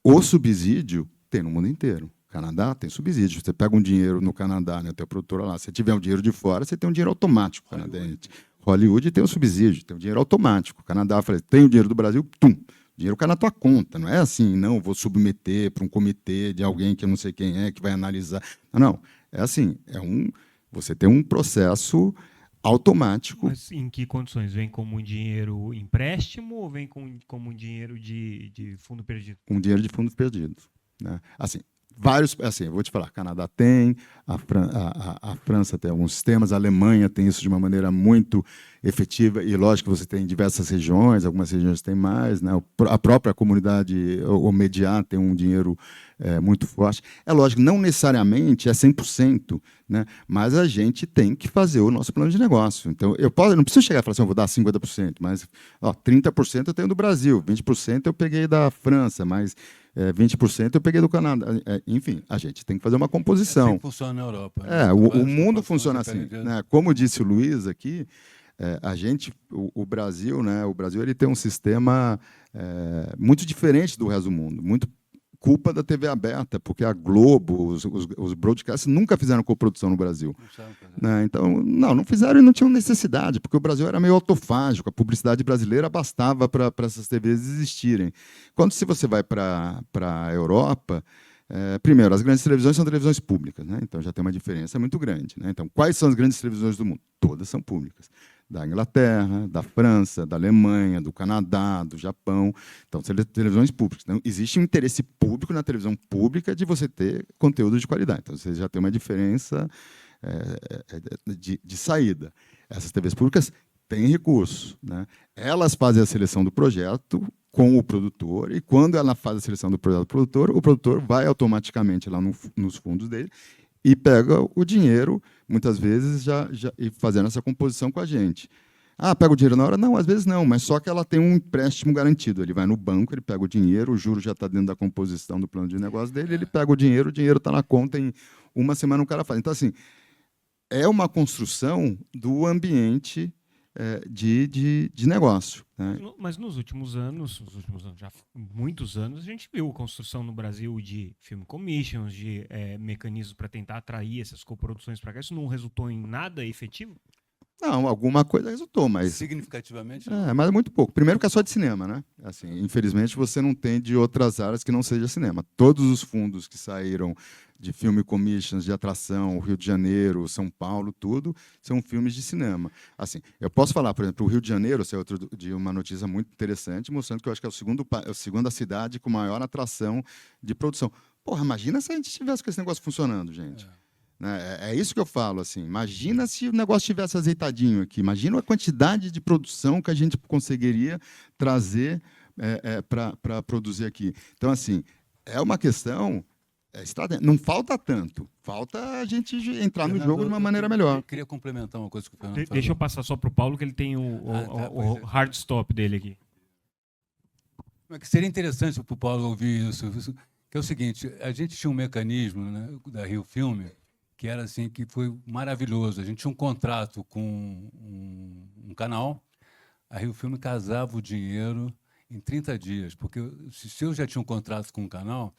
O subsídio tem no mundo inteiro. Canadá tem subsídio. Você pega um dinheiro no Canadá, né, teu produtor lá, se tiver um dinheiro de fora, você tem um dinheiro automático canadense. Hollywood tem o subsídio, tem um dinheiro automático. Canadá, tem o dinheiro do Brasil, tum, o dinheiro cai na tua conta. Não é assim, não, vou submeter para um comitê de alguém que eu não sei quem é, que vai analisar. Não, é assim, você tem um processo automático. Mas em que condições? Vem como um dinheiro empréstimo ou vem como um dinheiro de fundo perdido? Um dinheiro de fundo perdido, né? Assim, eu vou te falar, Canadá tem, a França tem alguns sistemas, a Alemanha tem isso de uma maneira muito efetiva, e lógico que você tem diversas regiões, algumas regiões têm mais, né? A própria comunidade, o Mediá, tem um dinheiro muito forte. É lógico, não necessariamente é 100%, né? Mas a gente tem que fazer o nosso plano de negócio. Então, eu não preciso chegar e falar assim, eu vou dar 50%, mas 30% eu tenho do Brasil, 20% eu peguei da França, mas 20% eu peguei do Canadá. Enfim, a gente tem que fazer uma composição. Assim funciona na Europa. Né? O mundo funciona assim. Né? Como disse o Luiz aqui, o Brasil, né? O Brasil ele tem um sistema muito diferente do resto do mundo, muito culpa da TV aberta, porque a Globo, os broadcasts nunca fizeram coprodução no Brasil. Né? Então, não fizeram e não tinham necessidade, porque o Brasil era meio autofágico, a publicidade brasileira bastava para essas TVs existirem. Se você vai para a Europa, primeiro, as grandes televisões são televisões públicas, né? Então já tem uma diferença muito grande. Né? Então, quais são as grandes televisões do mundo? Todas são públicas. Da Inglaterra, da França, da Alemanha, do Canadá, do Japão. Então, são televisões públicas. Então, existe um interesse público na televisão pública de você ter conteúdo de qualidade. Então, você já tem uma diferença de saída. Essas TVs públicas têm recursos. Né? Elas fazem a seleção do projeto com o produtor, e quando ela faz a seleção do projeto do produtor, o produtor vai automaticamente lá nos fundos dele e pega o dinheiro, muitas vezes, já e fazendo essa composição com a gente. Pega o dinheiro na hora? Não, às vezes não, mas só que ela tem um empréstimo garantido. Ele vai no banco, ele pega o dinheiro, o juro já está dentro da composição do plano de negócio dele, ele pega o dinheiro está na conta, em uma semana o cara faz. Então, assim, é uma construção do ambiente de negócio. Né? Mas nos últimos anos, já muitos anos, a gente viu a construção no Brasil de film commissions, de mecanismos para tentar atrair essas coproduções para cá. Isso não resultou em nada efetivo? Não, alguma coisa resultou, mas... Significativamente? Mas é muito pouco. Primeiro que é só de cinema, né? Assim, infelizmente, você não tem de outras áreas que não seja cinema. Todos os fundos que saíram de filme commissions, de atração, Rio de Janeiro, São Paulo, tudo, são filmes de cinema. Assim, eu posso falar, por exemplo, o Rio de Janeiro, essa é outra de uma notícia muito interessante, mostrando que eu acho que é a segunda cidade com maior atração de produção. Porra, imagina se a gente tivesse com esse negócio funcionando, gente. né? É isso que eu falo, assim. Imagina se o negócio tivesse azeitadinho aqui. Imagina a quantidade de produção que a gente conseguiria trazer para produzir aqui. Então, assim, é uma questão. Não falta tanto. Falta a gente entrar no jogo de uma maneira melhor. Eu queria complementar uma coisa que o Fernando falou. Deixa eu passar só para o Paulo, que ele tem o hard stop dele aqui. Seria interessante para o Paulo ouvir isso, que é o seguinte: a gente tinha um mecanismo, né, da Rio Filme, que era assim, que foi maravilhoso. A gente tinha um contrato com um canal, a Rio Filme casava o dinheiro em 30 dias, porque se eu já tinha um contrato com um canal,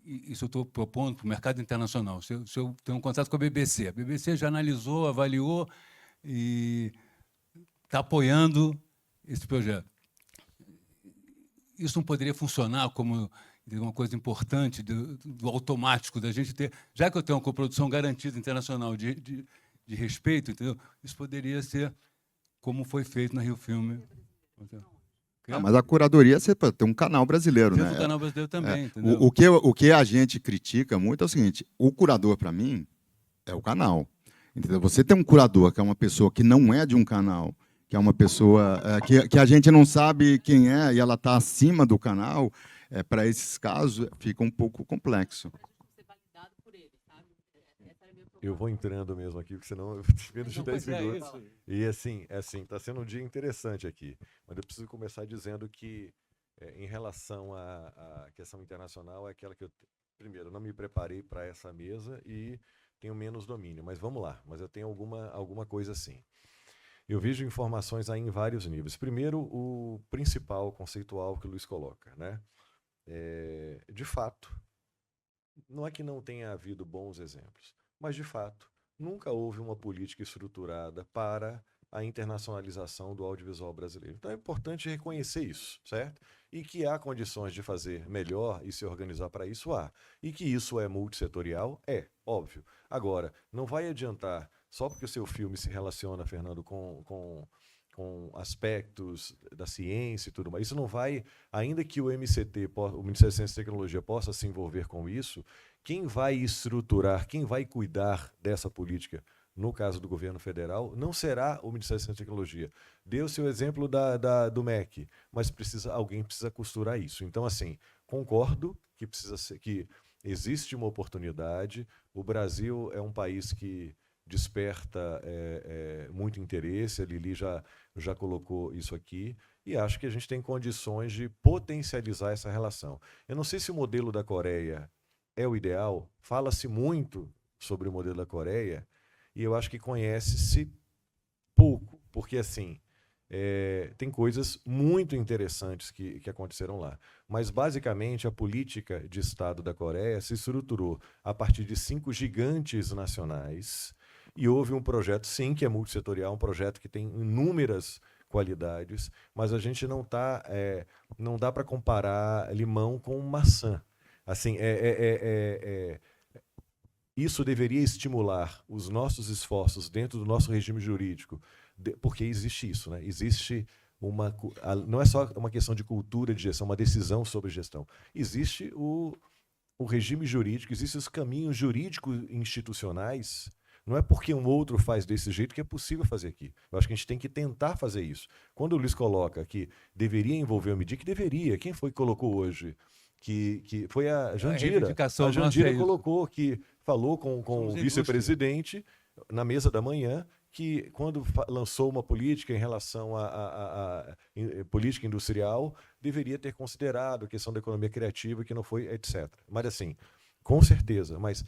isso eu estou propondo para o mercado internacional, se eu tenho um contrato com a BBC já analisou, avaliou e está apoiando esse projeto. Isso não poderia funcionar como uma coisa importante do automático da gente ter, já que eu tenho uma coprodução garantida internacional de respeito, entendeu? Isso poderia ser como foi feito na Rio Filme. Mas a curadoria você tem um canal brasileiro, né? Um canal brasileiro também, entendeu? O que a gente critica muito é o seguinte: o curador, para mim, é o canal. Entendeu? Você tem um curador que é uma pessoa que não é de um canal, que é uma pessoa que a gente não sabe quem é e ela está acima do canal, para esses casos fica um pouco complexo. Eu vou entrando mesmo aqui, porque senão eu menos de 10 minutos. E assim, está sendo um dia interessante aqui. Mas eu preciso começar dizendo que, em relação à questão internacional, é aquela que eu, primeiro, não me preparei para essa mesa e tenho menos domínio. Mas vamos lá, mas eu tenho alguma coisa assim. Eu vejo informações aí em vários níveis. Primeiro, o principal, conceitual que o Luiz coloca, né? De fato, não é que não tenha havido bons exemplos, mas, de fato, nunca houve uma política estruturada para a internacionalização do audiovisual brasileiro. Então é importante reconhecer isso, certo? E que há condições de fazer melhor e se organizar para isso, há. E que isso é multissetorial, óbvio. Agora, não vai adiantar, só porque o seu filme se relaciona, Fernando, com aspectos da ciência e tudo mais. Isso não vai, ainda que o MCT, o Ministério da Ciência e Tecnologia, possa se envolver com isso, quem vai estruturar, quem vai cuidar dessa política, no caso do governo federal, não será o Ministério da Ciência e Tecnologia. Deu-se o exemplo do MEC, mas alguém precisa costurar isso. Então, assim, concordo que existe uma oportunidade. O Brasil é um país que desperta muito interesse, a Lili já colocou isso aqui, e acho que a gente tem condições de potencializar essa relação. Eu não sei se o modelo da Coreia é o ideal, fala-se muito sobre o modelo da Coreia, e eu acho que conhece-se pouco, porque assim, tem coisas muito interessantes que aconteceram lá. Mas, basicamente, a política de Estado da Coreia se estruturou a partir de 5 gigantes nacionais. E houve um projeto, sim, que é multissetorial, um projeto que tem inúmeras qualidades, mas a gente não dá para comparar limão com maçã. Assim, isso deveria estimular os nossos esforços dentro do nosso regime jurídico, porque existe isso, né? Existe não é só uma questão de cultura de gestão, uma decisão sobre gestão. Existe o regime jurídico, existem os caminhos jurídicos institucionais. Não é porque um outro faz desse jeito que é possível fazer aqui. Eu acho que a gente tem que tentar fazer isso. Quando o Luiz coloca que deveria envolver o MIDIC, deveria. Quem foi que colocou hoje? Que foi a Jandira. A Jandira colocou, que falou com o vice-presidente na mesa da manhã, que quando lançou uma política em relação à política industrial, deveria ter considerado a questão da economia criativa, que não foi, etc. Mas, assim, com certeza, mas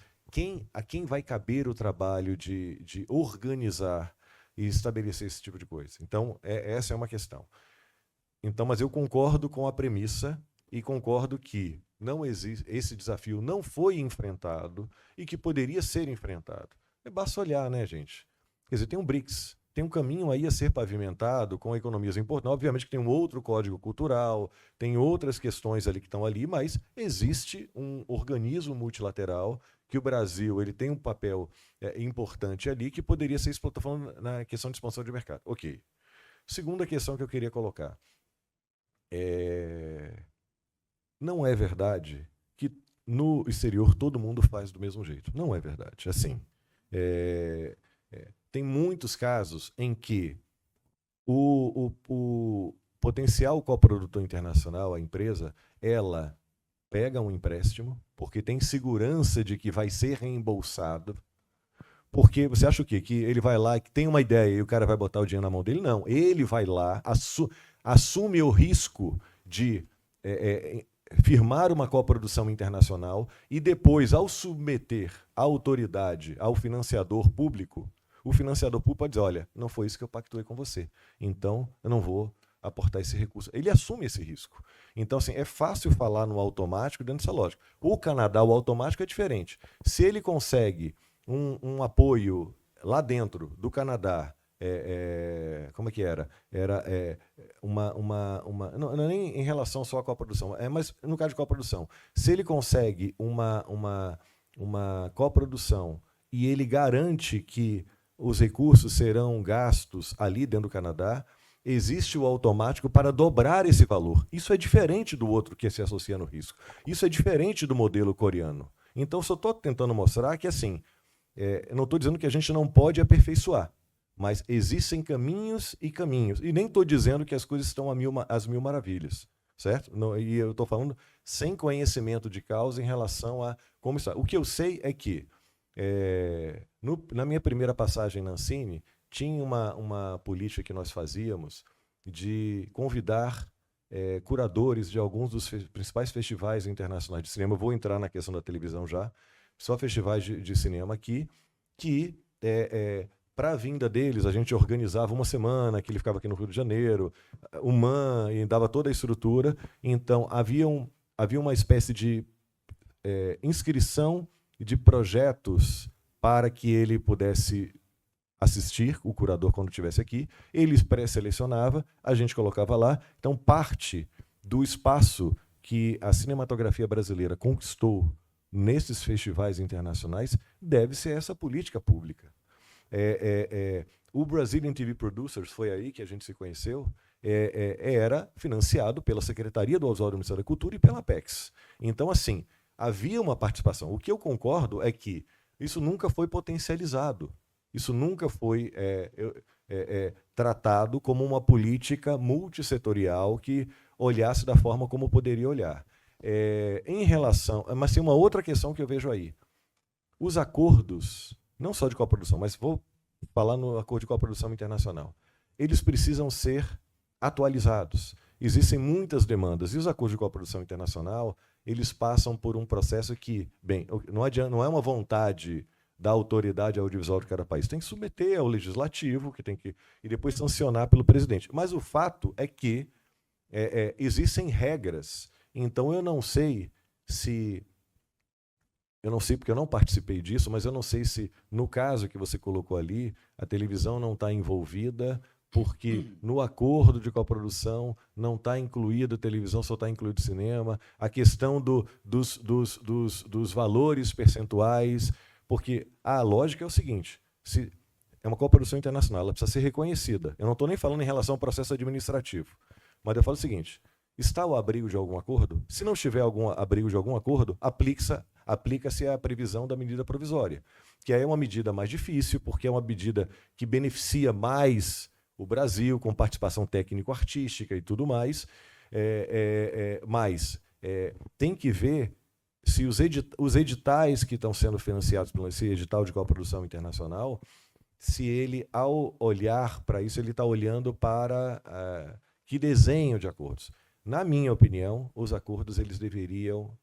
a quem vai caber o trabalho de organizar e estabelecer esse tipo de coisa? Então, essa é uma questão. Então, mas eu concordo com a premissa e concordo que esse desafio não foi enfrentado e que poderia ser enfrentado. Basta olhar, né, gente? Quer dizer, tem um BRICS, tem um caminho aí a ser pavimentado com economias importantes. Obviamente que tem um outro código cultural, tem outras questões ali que estão ali, mas existe um organismo multilateral que o Brasil ele tem um papel importante ali que poderia ser explorado. Estou falando na questão de expansão de mercado. Ok. Segunda questão que eu queria colocar. Não é verdade que no exterior todo mundo faz do mesmo jeito. Não é verdade. Assim, Tem muitos casos em que o potencial coprodutor internacional, a empresa, ela pega um empréstimo, porque tem segurança de que vai ser reembolsado. Porque você acha o quê? Que ele vai lá, que tem uma ideia e o cara vai botar o dinheiro na mão dele? Não. Ele vai lá, assume o risco de firmar uma coprodução internacional e depois, ao submeter a autoridade ao financiador público, o financiador público pode dizer, olha, não foi isso que eu pactuei com você, então eu não vou aportar esse recurso. Ele assume esse risco. Então, assim, é fácil falar no automático dentro dessa lógica. O Canadá, o automático é diferente. Se ele consegue um apoio lá dentro do Canadá, como é que era? Era não é nem em relação só à coprodução, mas no caso de coprodução, se ele consegue uma coprodução e ele garante que os recursos serão gastos ali dentro do Canadá, existe o automático para dobrar esse valor. Isso é diferente do outro que se associa no risco. Isso é diferente do modelo coreano. Então, só estou tentando mostrar que, assim, eu não estou dizendo que a gente não pode aperfeiçoar, mas existem caminhos e caminhos. E nem estou dizendo que as coisas estão às mil maravilhas, certo? Não, e eu estou falando sem conhecimento de causa em relação a como está. O que eu sei é que, na minha primeira passagem na Ancine, tinha uma política que nós fazíamos de convidar curadores de alguns dos principais festivais internacionais de cinema. Eu vou entrar na questão da televisão já. Só festivais de cinema aqui, que para a vinda deles, a gente organizava uma semana, que ele ficava aqui no Rio de Janeiro, o MAN, e dava toda a estrutura. Então, havia uma espécie de inscrição de projetos para que ele pudesse assistir, o curador, quando estivesse aqui. Ele pré-selecionava, a gente colocava lá. Então, parte do espaço que a cinematografia brasileira conquistou nesses festivais internacionais deve ser essa política pública. O Brazilian TV Producers, foi aí que a gente se conheceu, era financiado pela Secretaria do Audiovisual do Ministério da Cultura e pela Apex. Então, assim, havia uma participação. O que eu concordo é que isso nunca foi potencializado. Isso nunca foi tratado como uma política multissetorial que olhasse da forma como poderia olhar. Em relação... Mas tem uma outra questão que eu vejo aí. Os acordos, não só de coprodução, mas vou falar no acordo de coprodução internacional, eles precisam ser atualizados. Existem muitas demandas. E os acordos de coprodução internacional, eles passam por um processo que, bem, não é uma vontade da autoridade audiovisual de cada país. Tem que submeter ao legislativo, que tem que e depois sancionar pelo presidente. Mas o fato é que existem regras. Então, eu não sei porque eu não participei disso, mas eu não sei se, no caso que você colocou ali, a televisão não está envolvida, porque no acordo de coprodução não está incluído a televisão, só está incluído o cinema, a questão dos valores percentuais, porque a lógica é o seguinte, se é uma coprodução internacional, ela precisa ser reconhecida. Eu não estou nem falando em relação ao processo administrativo, mas eu falo o seguinte, está o abrigo de algum acordo? Se não estiver algum abrigo de algum acordo, aplica-se a previsão da medida provisória, que é uma medida mais difícil, porque é uma medida que beneficia mais o Brasil, com participação técnico-artística e tudo mais, mas tem que ver se os editais que estão sendo financiados pelo esse edital de coprodução internacional, se ele, ao olhar para isso, ele está olhando para que desenho de acordos. Na minha opinião, os acordos eles deveriam,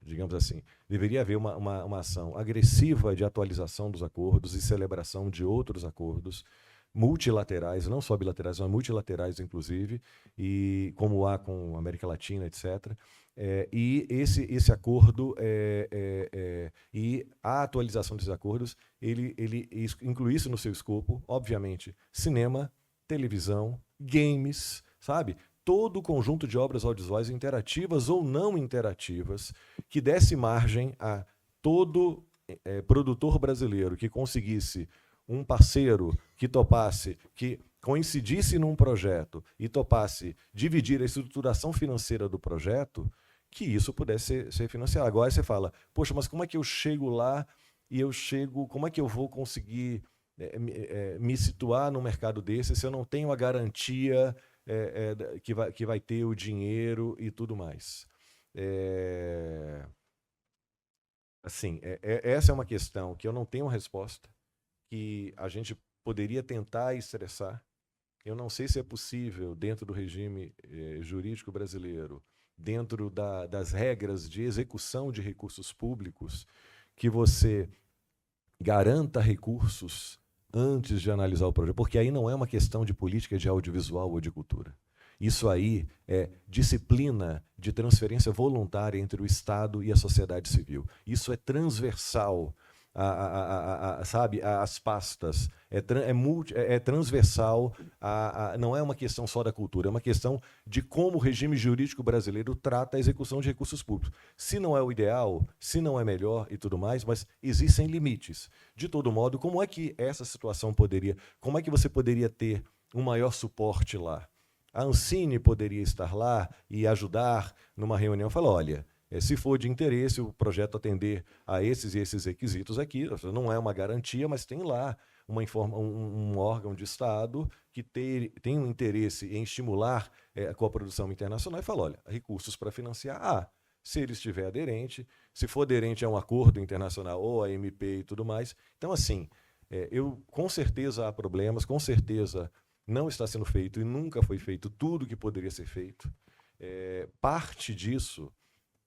digamos assim, deveria haver uma ação agressiva de atualização dos acordos e celebração de outros acordos multilaterais, não só bilaterais, mas multilaterais, inclusive, e como há com a América Latina, etc. E esse acordo e a atualização desses acordos, ele incluísse no seu escopo, obviamente, cinema, televisão, games, sabe? Todo o conjunto de obras audiovisuais interativas ou não interativas que desse margem a todo produtor brasileiro que conseguisse um parceiro que topasse, que coincidisse num projeto e topasse dividir a estruturação financeira do projeto, que isso pudesse ser financiado. Agora você fala, poxa, mas como é que eu chego lá e eu chego, como é que eu vou conseguir me situar no mercado desse se eu não tenho a garantia que vai ter o dinheiro e tudo mais? Assim, essa é uma questão que eu não tenho resposta, que a gente poderia tentar estressar. Eu não sei se é possível, dentro do regime jurídico brasileiro, dentro das regras de execução de recursos públicos, que você garanta recursos antes de analisar o projeto, porque aí não é uma questão de política de audiovisual ou de cultura. Isso aí é disciplina de transferência voluntária entre o Estado e a sociedade civil. Isso é transversal sabe, às pastas, é transversal, não é uma questão só da cultura, é uma questão de como o regime jurídico brasileiro trata a execução de recursos públicos. Se não é o ideal, se não é melhor e tudo mais, mas existem limites. De todo modo, como é que essa situação como é que você poderia ter um maior suporte lá? A Ancine poderia estar lá e ajudar numa reunião e falar, olha, se for de interesse o projeto atender a esses e esses requisitos aqui, não é uma garantia, mas tem lá um órgão de Estado que tem um interesse em estimular a coprodução internacional e fala, olha, recursos para financiar, se ele estiver aderente, se for aderente a um acordo internacional ou a MP e tudo mais. Então, assim, com certeza há problemas, com certeza não está sendo feito e nunca foi feito tudo que poderia ser feito. Parte disso,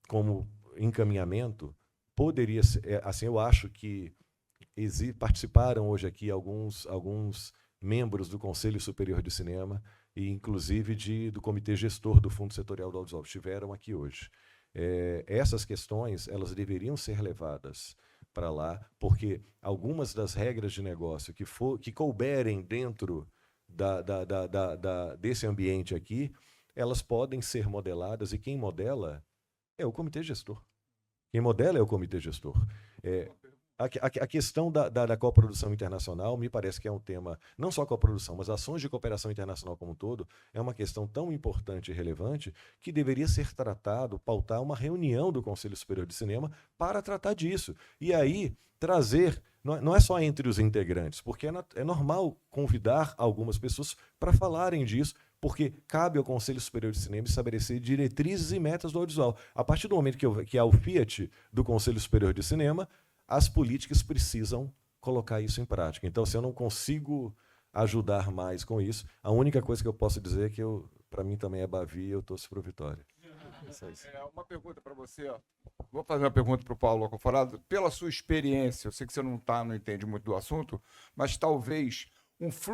como encaminhamento, poderia ser, assim, eu acho que participaram hoje aqui alguns membros do Conselho Superior de Cinema e, inclusive, do Comitê Gestor do Fundo Setorial do Audiovisual, estiveram aqui hoje. Essas questões, elas deveriam ser levadas para lá, porque algumas das regras de negócio que couberem dentro desse ambiente aqui, elas podem ser modeladas, e quem modela é o comitê gestor. Quem modela é o comitê gestor. A questão da coprodução internacional me parece que é um tema, não só a coprodução, mas ações de cooperação internacional como um todo, é uma questão tão importante e relevante que deveria ser pautar uma reunião do Conselho Superior de Cinema para tratar disso. E aí trazer, não é só entre os integrantes, porque é normal convidar algumas pessoas para falarem disso, porque cabe ao Conselho Superior de Cinema estabelecer diretrizes e metas do audiovisual. A partir do momento que há o Fiat do Conselho Superior de Cinema, as políticas precisam colocar isso em prática. Então, se eu não consigo ajudar mais com isso, a única coisa que eu posso dizer é que para mim também é Bavi e eu torço para o Vitória. Uma pergunta para você. Vou fazer uma pergunta para o Paulo Alcoforado. Pela sua experiência, eu sei que você não entende muito do assunto, mas talvez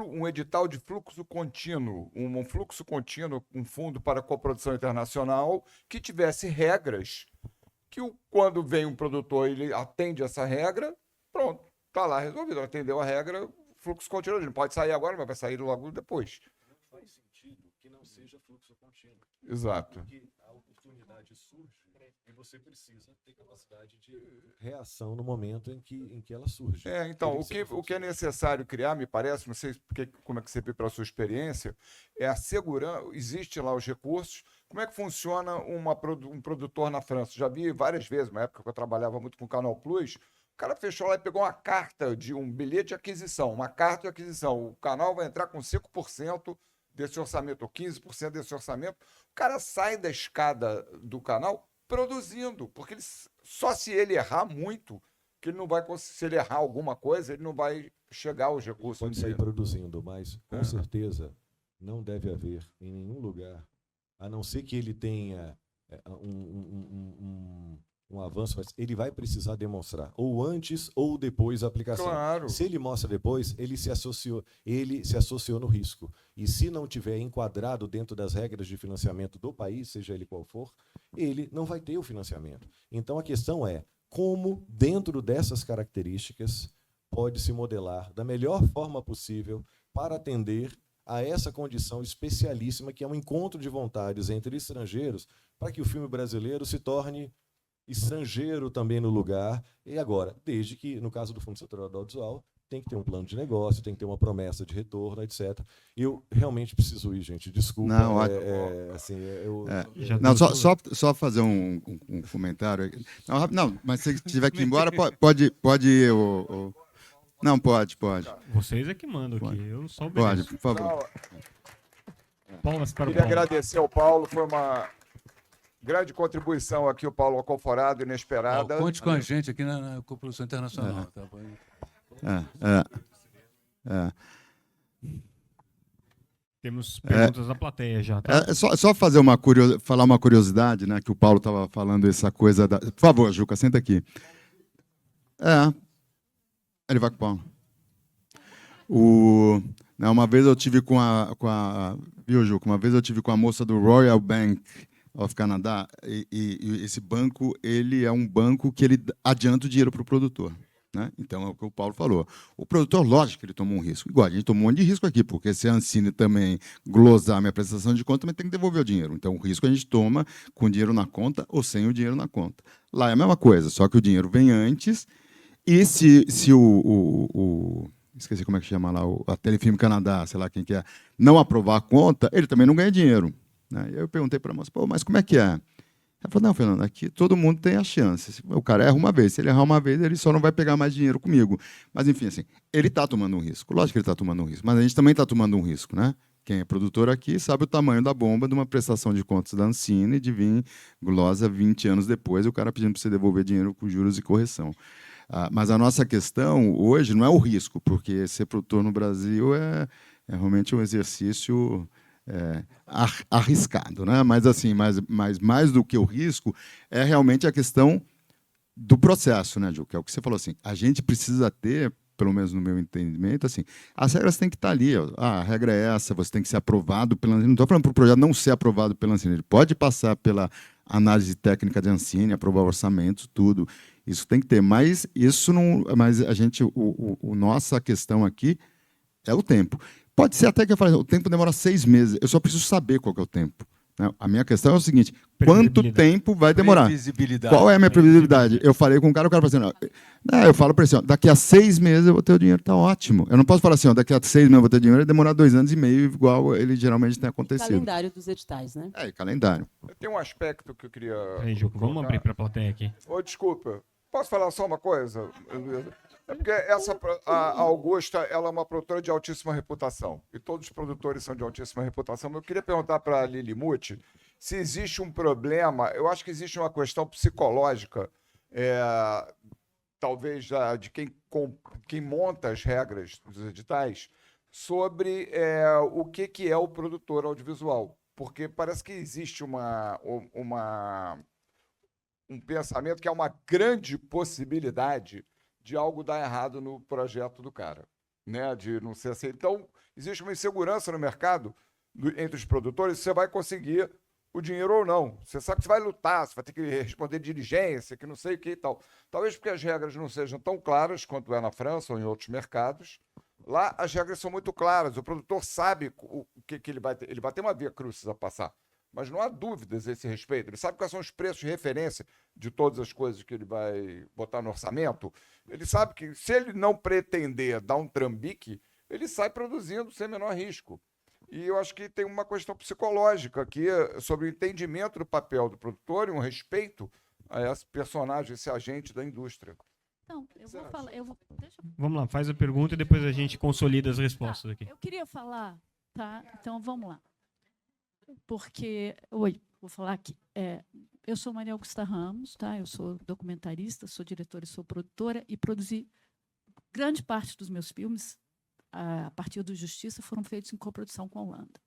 um edital de fluxo contínuo, um fundo para coprodução internacional que tivesse regras que quando vem um produtor, ele atende essa regra, pronto, está lá resolvido. Atendeu a regra, fluxo contínuo. Ele não pode sair agora, mas vai sair logo depois. Não faz sentido que não seja fluxo contínuo. Exato. Porque a oportunidade surge e você precisa ter capacidade de reação no momento em que ela surge. Então, o que é necessário criar, me parece, não sei como é que você vê pela sua experiência, é assegurar, existe lá os recursos. Como é que funciona um produtor na França? Já vi várias vezes, na época que eu trabalhava muito com o Canal Plus, o cara fechou lá e pegou uma carta de um bilhete de aquisição, uma carta de aquisição. O canal vai entrar com 5% desse orçamento, ou 15% desse orçamento. O cara sai da escada do canal produzindo, porque só se ele errar muito, que ele não vai conseguir, se ele errar alguma coisa, ele não vai chegar aos recursos. Pode sair produzindo, mas com certeza não deve haver em nenhum lugar, a não ser que ele tenha um avanço, mas ele vai precisar demonstrar, ou antes ou depois da aplicação. Claro. Se ele mostra depois, ele se associou no risco. E se não tiver enquadrado dentro das regras de financiamento do país, seja ele qual for, ele não vai ter o financiamento. Então a questão é como, dentro dessas características, pode se modelar da melhor forma possível para atender a essa condição especialíssima, que é um encontro de vontades entre estrangeiros, para que o filme brasileiro se torne estrangeiro também no lugar. E agora, desde que, no caso do Fundo Setorial do Audiovisual, tem que ter um plano de negócio, tem que ter uma promessa de retorno, etc. E eu realmente preciso ir, gente. Desculpa. Não, assim, não, só fazer um comentário. Não, mas se tiver que ir embora, pode ir. Não, pode. Vocês é que mandam Pode. aqui, eu só Pode, obedeço. por favor. Palmas para o Queria Paulo. agradecer ao Paulo, foi uma grande contribuição aqui, o Paulo Alconforado, inesperada. Conte com a gente aqui na Coprodução Internacional. Tá? Temos perguntas da plateia já, tá? Só falar uma curiosidade, né? Que o Paulo estava falando essa coisa da. Por favor, Juca, senta aqui. Ele vai com o Paulo. Não, uma vez eu tive viu, Juca? Uma vez eu tive com a moça do Royal Bank of Canada e esse banco, ele é um banco que ele adianta o dinheiro para o produtor. Né? Então, é o que o Paulo falou. O produtor, lógico que ele tomou um risco. Igual, a gente tomou um monte de risco aqui, porque se a Ancine também glosar minha prestação de conta, também tem que devolver o dinheiro. Então, o risco a gente toma com o dinheiro na conta ou sem o dinheiro na conta. Lá é a mesma coisa, só que o dinheiro vem antes e se esqueci como é que chama lá, a Telefilme Canadá, sei lá quem que é, não aprovar a conta, ele também não ganha dinheiro. Né? E aí eu perguntei para a moça, mas como é que é? Ela falou, não, Fernando, aqui todo mundo tem a chance. O cara erra uma vez. Se ele errar uma vez, ele só não vai pegar mais dinheiro comigo. Mas, enfim, assim, ele está tomando um risco. Lógico que ele está tomando um risco. Mas a gente também está tomando um risco, né? Quem é produtor aqui sabe o tamanho da bomba de uma prestação de contas da Ancine de vir glosa 20 anos depois e o cara pedindo para você devolver dinheiro com juros e correção. Mas a nossa questão hoje não é o risco, porque ser produtor no Brasil é realmente um exercício... arriscado, né? Mas assim, mais do que o risco é realmente a questão do processo, né, Ju? Que é o que você falou assim. A gente precisa ter, pelo menos no meu entendimento, assim, as regras têm que estar ali. Ó. A regra é essa, você tem que ser aprovado pela Ancine. Não estou falando para o projeto não ser aprovado pela Ancine. Ele pode passar pela análise técnica de Ancine, aprovar orçamento, tudo. Isso tem que ter. Mas isso não. Mas a gente, nossa questão aqui é o tempo. Pode ser até que eu fale, o tempo demora 6 meses. Eu só preciso saber qual que é o tempo. Né? A minha questão é o seguinte: quanto tempo vai demorar? Qual é a minha previsibilidade? Eu falei com o cara falou assim, eu falo para ele assim, daqui a 6 meses eu vou ter o dinheiro, tá ótimo. Eu não posso falar assim, daqui a 6 meses eu vou ter dinheiro e demorar 2 anos e meio, igual ele geralmente tem acontecido. Calendário dos editais, né? Calendário. Tem um aspecto que eu queria... Aí, Juca, vamos abrir para a plateia aqui. Desculpa, posso falar só uma coisa, Luísa? É porque a Augusta, ela é uma produtora de altíssima reputação. E todos os produtores são de altíssima reputação. Mas eu queria perguntar para a Lili Muti se existe um problema. Eu acho que existe uma questão psicológica, talvez de quem monta as regras dos editais, sobre o que é o produtor audiovisual. Porque parece que existe um pensamento que é uma grande possibilidade de algo dar errado no projeto do cara, né? De não ser assim. Então, existe uma insegurança no mercado entre os produtores se você vai conseguir o dinheiro ou não. Você sabe que você vai lutar, você vai ter que responder diligência, que não sei o que e tal. Talvez porque as regras não sejam tão claras quanto é na França ou em outros mercados. Lá, as regras são muito claras. O produtor sabe o que ele vai ter. Ele vai ter uma via crucis a passar. Mas não há dúvidas a esse respeito. Ele sabe quais são os preços de referência de todas as coisas que ele vai botar no orçamento. Ele sabe que, se ele não pretender dar um trambique, ele sai produzindo sem menor risco. E eu acho que tem uma questão psicológica aqui sobre o entendimento do papel do produtor e um respeito a esse personagem, esse agente da indústria. Não, eu vou falar. Vamos lá, faz a pergunta e depois a gente consolida as respostas aqui. Eu queria falar, tá? Então vamos lá. Porque, vou falar aqui. Eu sou Maria Augusta Ramos, tá? Eu sou documentarista, sou diretora e sou produtora e produzi grande parte dos meus filmes, a partir do Justiça, foram feitos em coprodução com a Holanda.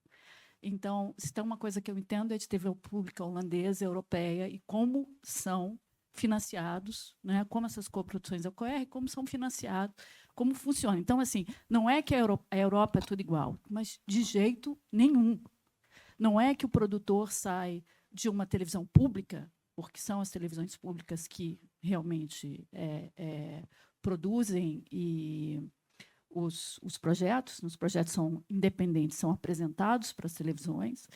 Então, se tem uma coisa que eu entendo é de TV pública holandesa, europeia, e como são financiados, né? Como essas coproduções ocorrem, como são financiados, como funciona. Então, assim, não é que a Europa é tudo igual, mas de jeito nenhum. Não é que o produtor sai de uma televisão pública, porque são as televisões públicas que realmente produzem e os projetos são independentes, são apresentados para as televisões,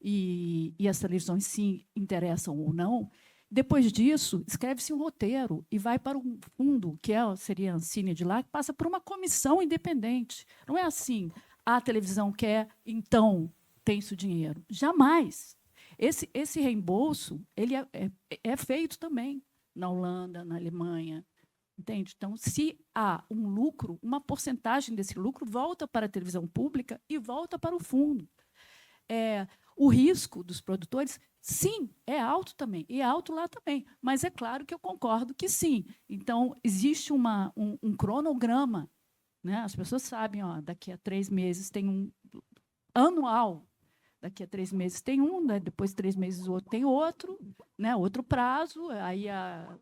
e as televisões se interessam ou não, Depois disso, escreve-se um roteiro e vai para um fundo, que seria a Ancine de lá, que passa por uma comissão independente. Não é assim, a televisão quer, então tem-se o dinheiro. Jamais. Esse reembolso ele é feito também na Holanda, na Alemanha. Entende? Então, se há um lucro, uma porcentagem desse lucro volta para a televisão pública e volta para o fundo. O risco dos produtores, sim, é alto também, e é alto lá também. Mas é claro que eu concordo que sim. Então, existe um cronograma. Né? As pessoas sabem, daqui a 3 meses tem um anual, daqui a 3 meses tem um, né? Depois de 3 meses o outro tem outro, né? Outro prazo, aí a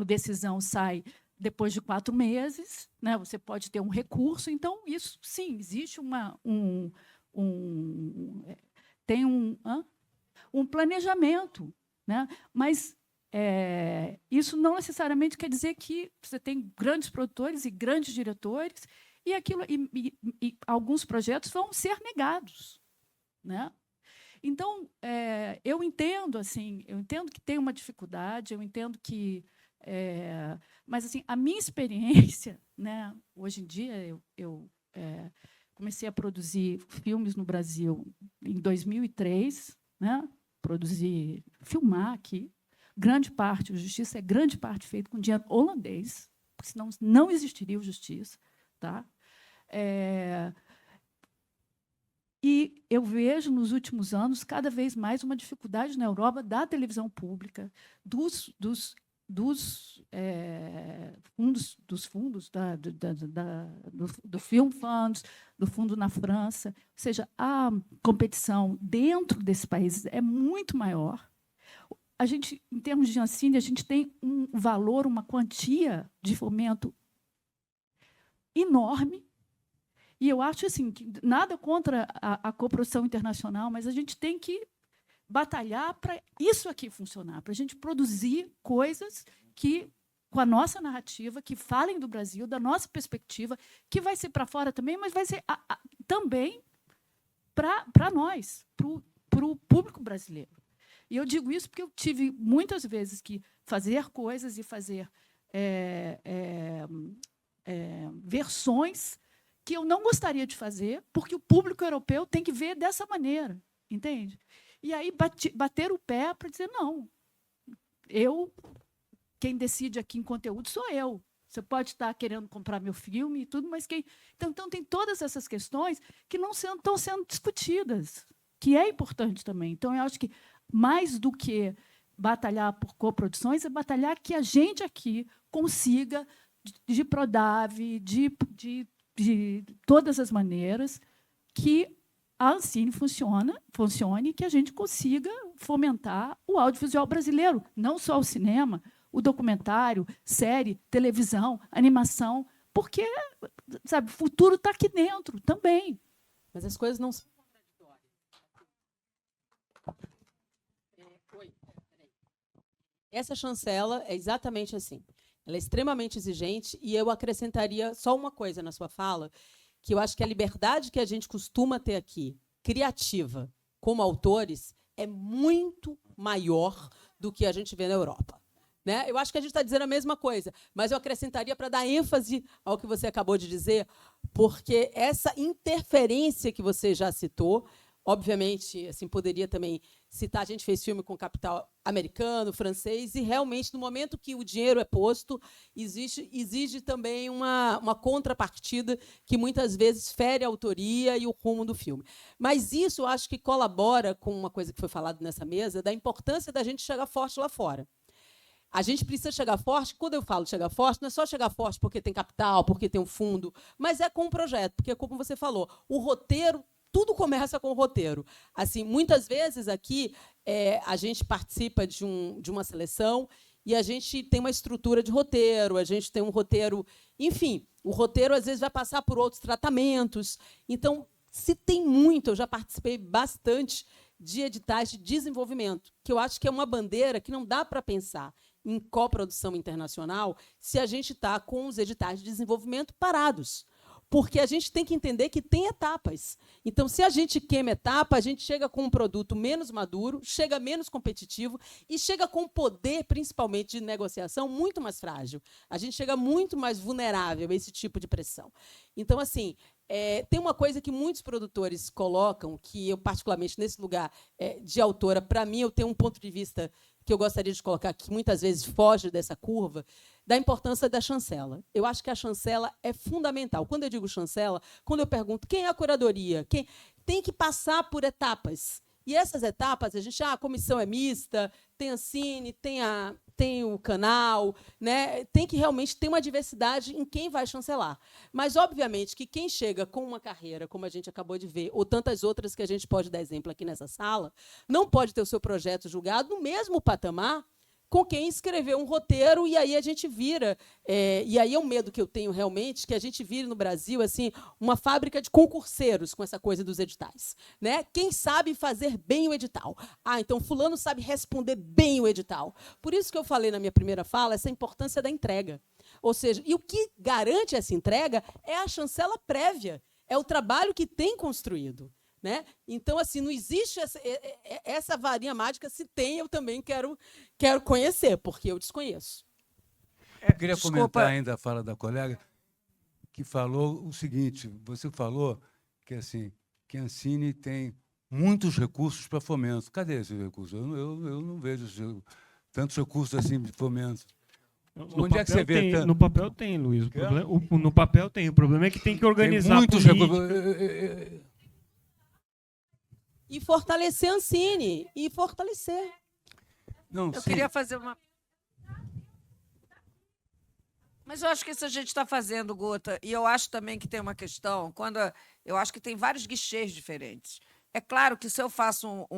decisão sai depois de 4 meses, né? Você pode ter um recurso. Então, isso, sim, existe tem um planejamento. Né? Mas isso não necessariamente quer dizer que você tem grandes produtores e grandes diretores e alguns projetos vão ser negados. Né? Então, eu entendo que tem uma dificuldade, eu entendo que... mas, assim, a minha experiência, né, hoje em dia, eu comecei a produzir filmes no Brasil em 2003, né, filmar aqui. Grande parte, o Justiça é grande parte feito com dinheiro holandês, porque senão não existiria o Justiça. Tá? E eu vejo, nos últimos anos, cada vez mais uma dificuldade na Europa da televisão pública, dos fundos do Film Funds, do fundo na França. Ou seja, a competição dentro desse país é muito maior. A gente, em termos de Ancine, a gente tem um valor, uma quantia de fomento enorme. E eu acho assim, que nada contra a coprodução internacional, mas a gente tem que batalhar para isso aqui funcionar, para a gente produzir coisas que, com a nossa narrativa, que falem do Brasil, da nossa perspectiva, que vai ser para fora também, mas vai ser também para nós, para o público brasileiro. E eu digo isso porque eu tive muitas vezes que fazer coisas e fazer versões que eu não gostaria de fazer, porque o público europeu tem que ver dessa maneira, entende? E aí bater o pé para dizer, não, quem decide aqui em conteúdo sou eu. Você pode estar querendo comprar meu filme e tudo, mas quem... Então tem todas essas questões que não estão sendo discutidas, que é importante também. Então, eu acho que, mais do que batalhar por coproduções, é batalhar que a gente aqui consiga, de Prodave, de todas as maneiras, que a Ancine funcione, que a gente consiga fomentar o audiovisual brasileiro, não só o cinema, o documentário, série, televisão, animação, porque, sabe, o futuro está aqui dentro também. Mas as coisas não são contraditórias. Essa chancela é exatamente assim. Ela é extremamente exigente, e eu acrescentaria só uma coisa na sua fala, que eu acho que a liberdade que a gente costuma ter aqui, criativa, como autores, é muito maior do que a gente vê na Europa. Né? Eu acho que a gente está dizendo a mesma coisa, mas eu acrescentaria para dar ênfase ao que você acabou de dizer, porque essa interferência que você já citou, obviamente, assim, poderia também citar, a gente fez filme com capital americano, francês, e realmente, no momento que o dinheiro é posto, exige também uma contrapartida que muitas vezes fere a autoria e o rumo do filme. Mas isso, eu acho que colabora com uma coisa que foi falada nessa mesa, da importância da gente chegar forte lá fora. A gente precisa chegar forte. Quando eu falo chegar forte, não é só chegar forte porque tem capital, porque tem um fundo, mas é com um projeto, porque, como você falou, o roteiro, tudo começa com o roteiro. Assim, muitas vezes aqui a gente participa de uma seleção e a gente tem uma estrutura de roteiro, a gente tem um roteiro... Enfim, o roteiro, às vezes, vai passar por outros tratamentos. Então, se tem muito, eu já participei bastante de editais de desenvolvimento, que eu acho que é uma bandeira que não dá para pensar em coprodução internacional se a gente está com os editais de desenvolvimento parados. porque a gente tem que entender que tem etapas. Então, se a gente queima etapa, a gente chega com um produto menos maduro, chega menos competitivo e chega com poder, principalmente de negociação, muito mais frágil. A gente chega muito mais vulnerável a esse tipo de pressão. Então, assim, tem uma coisa que muitos produtores colocam, que eu, particularmente, nesse lugar de autora, para mim, eu tenho um ponto de vista que eu gostaria de colocar, que muitas vezes foge dessa curva, da importância da chancela. Eu acho que a chancela é fundamental. Quando eu digo chancela, quando eu pergunto quem é a curadoria, quem tem que passar por etapas. E essas etapas, a comissão é mista, tem a Cine, tem o canal, né? Tem que realmente ter uma diversidade em quem vai chancelar. Mas, obviamente, que quem chega com uma carreira, como a gente acabou de ver, ou tantas outras que a gente pode dar exemplo aqui nessa sala, não pode ter o seu projeto julgado no mesmo patamar com quem escreveu um roteiro, e aí a gente vira, e aí é um medo que eu tenho realmente, que a gente vire no Brasil assim, uma fábrica de concurseiros com essa coisa dos editais. Né? Quem sabe fazer bem o edital? Então fulano sabe responder bem o edital. Por isso que eu falei na minha primeira fala, essa importância da entrega. Ou seja, e o que garante essa entrega é a chancela prévia, é o trabalho que tem construído. Né? Então, assim, não existe essa varinha mágica. Se tem, eu também quero conhecer, porque eu desconheço. Eu queria comentar ainda a fala da colega, que falou o seguinte: você falou que, assim, que a Ancine tem muitos recursos para fomento. Cadê esses recursos? Eu não vejo tantos recursos assim de fomento. Onde é que você vê? No papel tem, Luiz. No papel tem. O problema é que tem que organizar. Tem muitos recursos. E fortalecer a Ancine. E fortalecer. Eu queria fazer uma... Mas eu acho que isso a gente está fazendo, Guta. E eu acho também que tem uma questão, eu acho que tem vários guichês diferentes. É claro que se eu faço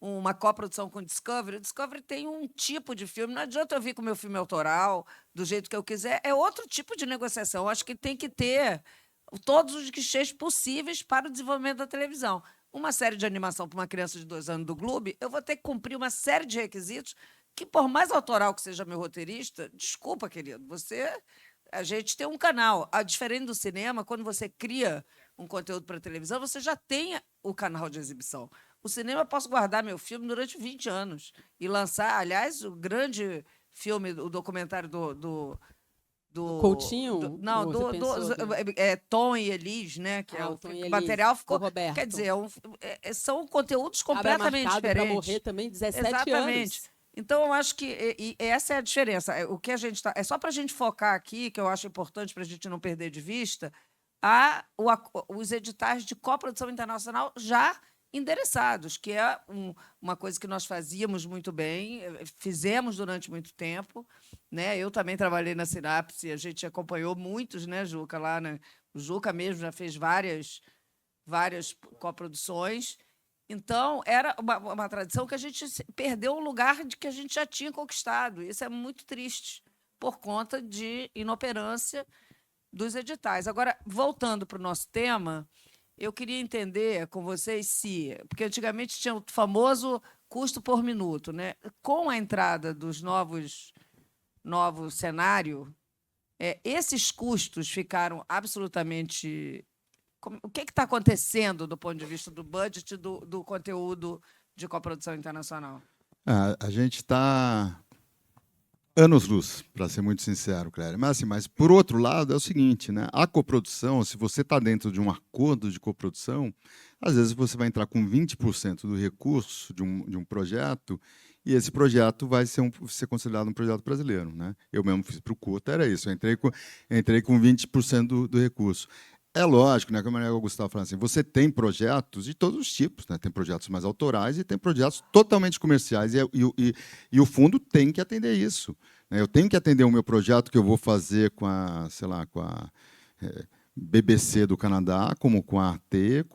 uma coprodução com o Discovery tem um tipo de filme. Não adianta eu vir com o meu filme autoral, do jeito que eu quiser. É outro tipo de negociação. Eu acho que tem que ter todos os guichês possíveis para o desenvolvimento da televisão. Uma série de animação para uma criança de 2 anos do Globo, eu vou ter que cumprir uma série de requisitos que, por mais autoral que seja meu roteirista, desculpa, querido, a gente tem um canal. Diferente do cinema, quando você cria um conteúdo para televisão, você já tem o canal de exibição. O cinema, eu posso guardar meu filme durante 20 anos e lançar, aliás, o grande filme, o documentário do Coutinho? Tom e Elis, né? Que o material ficou. Quer dizer, são conteúdos completamente diferentes. Para morrer também 17 Exatamente. anos. Então, eu acho que essa é a diferença. O que a gente é só para a gente focar aqui, que eu acho importante para a gente não perder de vista, os editais de coprodução internacional já endereçados, que é uma coisa que nós fazíamos muito bem, fizemos durante muito tempo, né? Eu também trabalhei na Sinapse, a gente acompanhou muitos, né, Juca? Lá, né? O Juca mesmo já fez várias coproduções. Então, era uma tradição que a gente perdeu um lugar de que a gente já tinha conquistado. Isso é muito triste, por conta de inoperância dos editais. Agora, voltando para o nosso tema, eu queria entender com vocês porque antigamente tinha o famoso custo por minuto, né? Com a entrada dos novo cenário, esses custos ficaram absolutamente... O que está acontecendo do ponto de vista do budget do conteúdo de coprodução internacional? A gente está anos-luz, para ser muito sincero, Clélia. Mas, por outro lado, é o seguinte, né? A coprodução, se você está dentro de um acordo de coprodução, às vezes você vai entrar com 20% do recurso de um projeto e esse projeto vai ser considerado um projeto brasileiro. Né? Eu mesmo fiz para o Curta, era isso. Eu entrei com 20% do recurso. É lógico, né, como o Gustavo falou assim, você tem projetos de todos os tipos, né? Tem projetos mais autorais e tem projetos totalmente comerciais, e o fundo tem que atender isso. Né? Eu tenho que atender o meu projeto que eu vou fazer com a BBC do Canadá, como com a AT,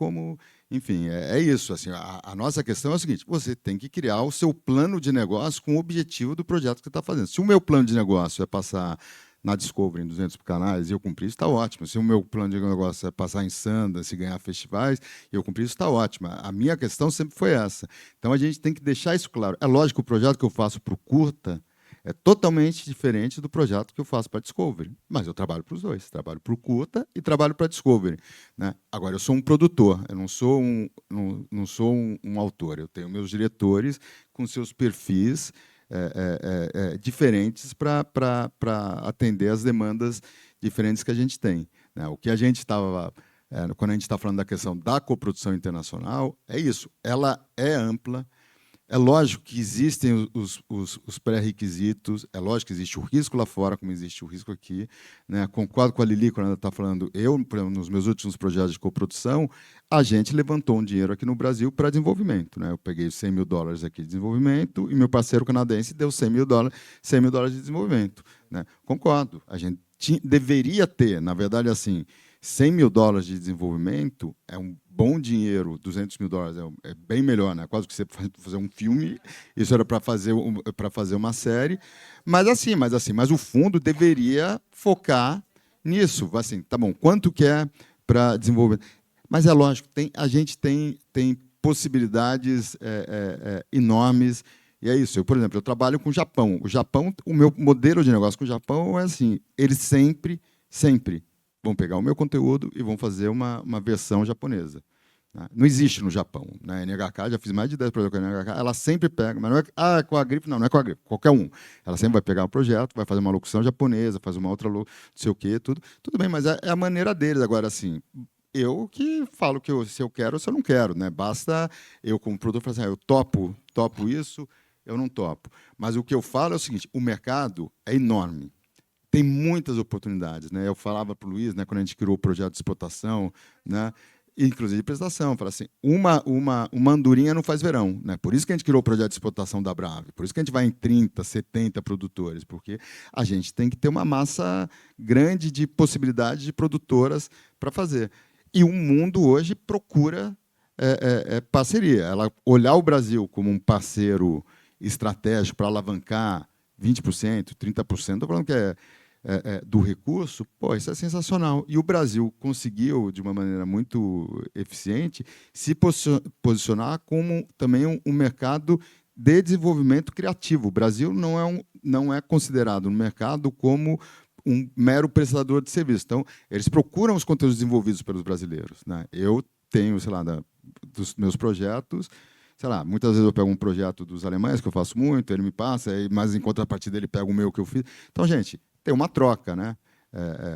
enfim, é isso. Assim, a nossa questão é o seguinte, você tem que criar o seu plano de negócio com o objetivo do projeto que você está fazendo. Se o meu plano de negócio é passar na Discovery, em 200 canais, e eu cumprir isso, está ótimo. Se o meu plano de negócio é passar em Sundance, ganhar festivais, e eu cumprir isso, está ótimo. A minha questão sempre foi essa. Então, a gente tem que deixar isso claro. É lógico que o projeto que eu faço para o Curta é totalmente diferente do projeto que eu faço para a Discovery. Mas eu trabalho para os dois, trabalho para o Curta e trabalho para a Discovery, né? Agora, eu sou um produtor, eu não sou um autor, eu tenho meus diretores com seus perfis diferentes para atender as demandas diferentes que a gente tem, né? O que a gente estava... quando a gente está falando da questão da coprodução internacional, é isso, ela é ampla. É lógico que existem os pré-requisitos, é lógico que existe o risco lá fora, como existe o risco aqui, né? Concordo com a Lili quando ela está falando, nos meus últimos projetos de coprodução, a gente levantou um dinheiro aqui no Brasil para desenvolvimento, né? Eu peguei $100 mil aqui de desenvolvimento e meu parceiro canadense deu $100 mil de desenvolvimento, né? Concordo, a gente deveria ter, na verdade, assim, $100 mil de desenvolvimento é um bom dinheiro, $200 mil é bem melhor, né? Quase que você fazer um filme, isso era para fazer uma série, mas o fundo deveria focar nisso, assim, tá bom? Quanto que é para desenvolver? Mas é lógico, a gente tem possibilidades enormes. E é isso. Por exemplo, eu trabalho com o Japão. O meu modelo de negócio com o Japão é assim: eles sempre vão pegar o meu conteúdo e vão fazer uma versão japonesa. Não existe no Japão. Na NHK, já fiz mais de 10 projetos com a NHK, ela sempre pega, mas não é com a Grife, não é com a Grife, qualquer um. Ela sempre vai pegar um projeto, vai fazer uma locução japonesa, faz uma outra, não sei o quê, tudo bem, mas é a maneira deles. Agora, assim, eu que falo se eu quero ou se eu não quero, né? Basta eu, como produtor, falar assim, eu topo isso, eu não topo. Mas o que eu falo é o seguinte: o mercado é enorme. Tem muitas oportunidades, né? Eu falava para o Luiz, né, quando a gente criou o projeto de exportação, né, inclusive de prestação, fala assim, uma andorinha não faz verão, né? Por isso que a gente criou o projeto de exportação da Brave, por isso que a gente vai em 30, 70 produtores, porque a gente tem que ter uma massa grande de possibilidades de produtoras para fazer. E o mundo hoje procura parceria. Ela olhar o Brasil como um parceiro estratégico para alavancar 20%, 30%, estou falando que do recurso, isso é sensacional. E o Brasil conseguiu, de uma maneira muito eficiente, se posicionar como também um mercado de desenvolvimento criativo. O Brasil não é considerado no mercado como um mero prestador de serviço. Então, eles procuram os conteúdos desenvolvidos pelos brasileiros, né? Eu tenho, sei lá, dos meus projetos, sei lá, muitas vezes eu pego um projeto dos alemães, que eu faço muito, ele me passa, mas em contrapartida ele pega o meu que eu fiz. Então, gente, tem uma troca, né?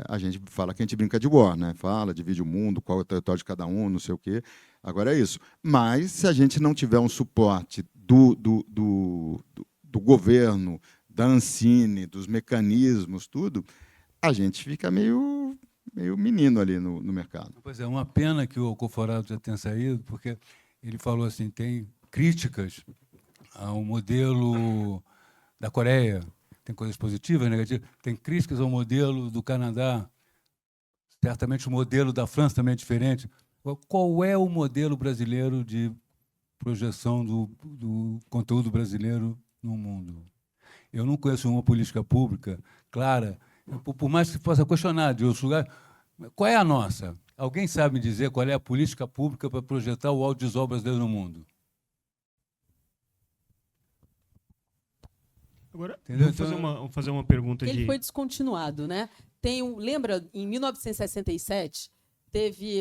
A gente fala que a gente brinca de war, né? Fala, divide o mundo, qual é o território de cada um, não sei o quê. Agora é isso. Mas, se a gente não tiver um suporte do governo, da Ancine, dos mecanismos, tudo, a gente fica meio menino ali no mercado. Pois é, uma pena que o Conforado já tenha saído, porque ele falou assim, tem críticas ao modelo da Coreia, tem coisas positivas, negativas, tem críticas ao modelo do Canadá, certamente o modelo da França também é diferente. Qual é o modelo brasileiro de projeção do conteúdo brasileiro no mundo? Eu não conheço uma política pública clara, por mais que possa questionar de outros lugares, qual é a nossa? Alguém sabe me dizer qual é a política pública para projetar o audiovisual brasileiro no mundo? Agora, vou fazer uma pergunta Ele foi descontinuado, né? Lembra, em 1967,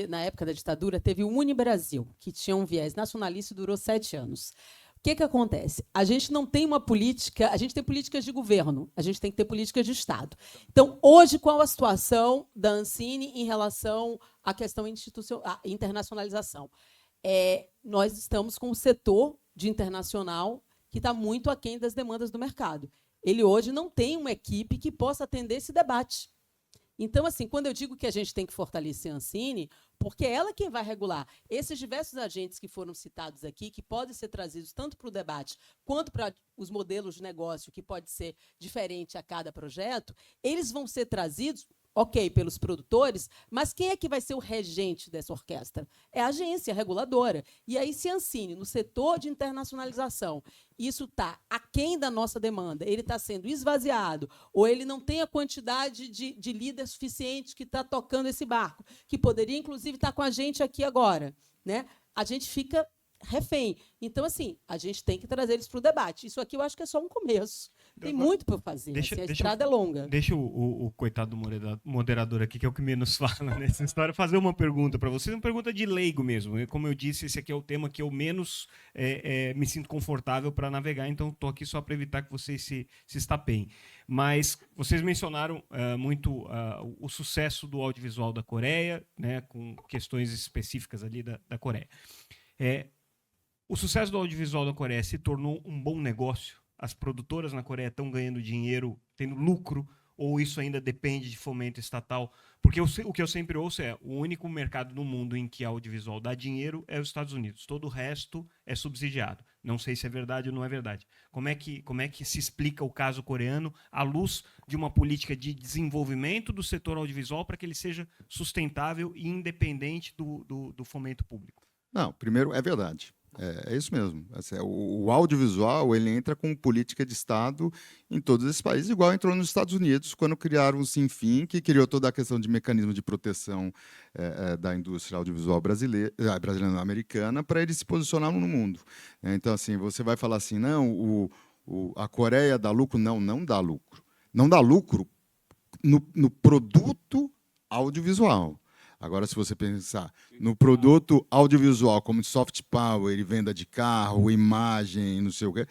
na época da ditadura, teve o Unibrasil, que tinha um viés nacionalista e durou 7 anos. O que acontece? A gente não tem uma política, a gente tem políticas de governo, a gente tem que ter políticas de Estado. Então, hoje, qual a situação da Ancine em relação à questão à internacionalização? Nós estamos com o setor de internacional que está muito aquém das demandas do mercado. Ele hoje não tem uma equipe que possa atender esse debate. Então, assim, quando eu digo que a gente tem que fortalecer a Ancine, porque é ela quem vai regular. Esses diversos agentes que foram citados aqui, que podem ser trazidos tanto para o debate quanto para os modelos de negócio, que pode ser diferente a cada projeto, eles vão ser trazidos, ok, pelos produtores, mas quem é que vai ser o regente dessa orquestra? É a agência reguladora. E aí, se a Ancine, no setor de internacionalização, isso está aquém da nossa demanda, ele está sendo esvaziado, ou ele não tem a quantidade de líder suficiente que está tocando esse barco, que poderia, inclusive, estar com a gente aqui agora, né? A gente fica refém. Então, assim, a gente tem que trazer eles para o debate. Isso aqui eu acho que é só um começo. Tem muito para fazer. A estrada é longa. Deixa o coitado do moderador aqui, que é o que menos fala nessa história, fazer uma pergunta para vocês, uma pergunta de leigo mesmo. Como eu disse, esse aqui é o tema que eu menos me sinto confortável para navegar, então estou aqui só para evitar que vocês se estapeiem. Mas vocês mencionaram muito o sucesso do audiovisual da Coreia, né, com questões específicas ali da Coreia. O sucesso do audiovisual da Coreia se tornou um bom negócio? As produtoras na Coreia estão ganhando dinheiro, tendo lucro, ou isso ainda depende de fomento estatal? Porque o que eu sempre ouço é o único mercado no mundo em que audiovisual dá dinheiro é os Estados Unidos. Todo o resto é subsidiado. Não sei se é verdade ou não é verdade. Como é que se explica o caso coreano à luz de uma política de desenvolvimento do setor audiovisual para que ele seja sustentável e independente do fomento público? Não, primeiro, é verdade. É isso mesmo. O audiovisual ele entra com política de Estado em todos esses países, igual entrou nos Estados Unidos, quando criaram o Sinfim, que criou toda a questão de mecanismo de proteção da indústria audiovisual brasileira não, americana, para ele se posicionar no mundo. Então, assim, você vai falar assim, não, a Coreia dá lucro? Não dá lucro. Não dá lucro no produto audiovisual. Agora, se você pensar no produto audiovisual, como soft power, venda de carro, imagem, não sei o quê,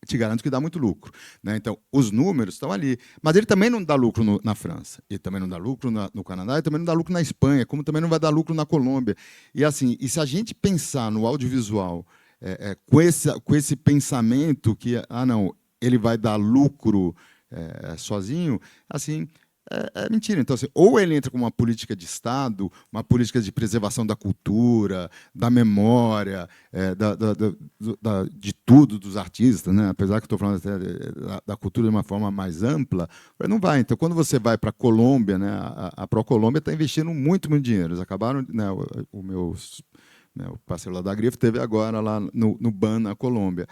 te garanto que dá muito lucro. Né? Então, os números estão ali. Mas ele também não dá lucro na França, ele também não dá lucro no Canadá, ele também não dá lucro na Espanha, como também não vai dar lucro na Colômbia. E, assim, se a gente pensar no audiovisual com esse pensamento que, não, ele vai dar lucro sozinho, assim... É mentira. Então, assim, ou ele entra com uma política de Estado, uma política de preservação da cultura, da memória, de tudo, dos artistas, né? Apesar que estou falando até da cultura de uma forma mais ampla, não vai. Então, quando você vai para a Colômbia, né, a ProColômbia está investindo muito dinheiro. Eles acabaram, né, o meu parceiro lá da Grife esteve agora lá no BAN, na Colômbia.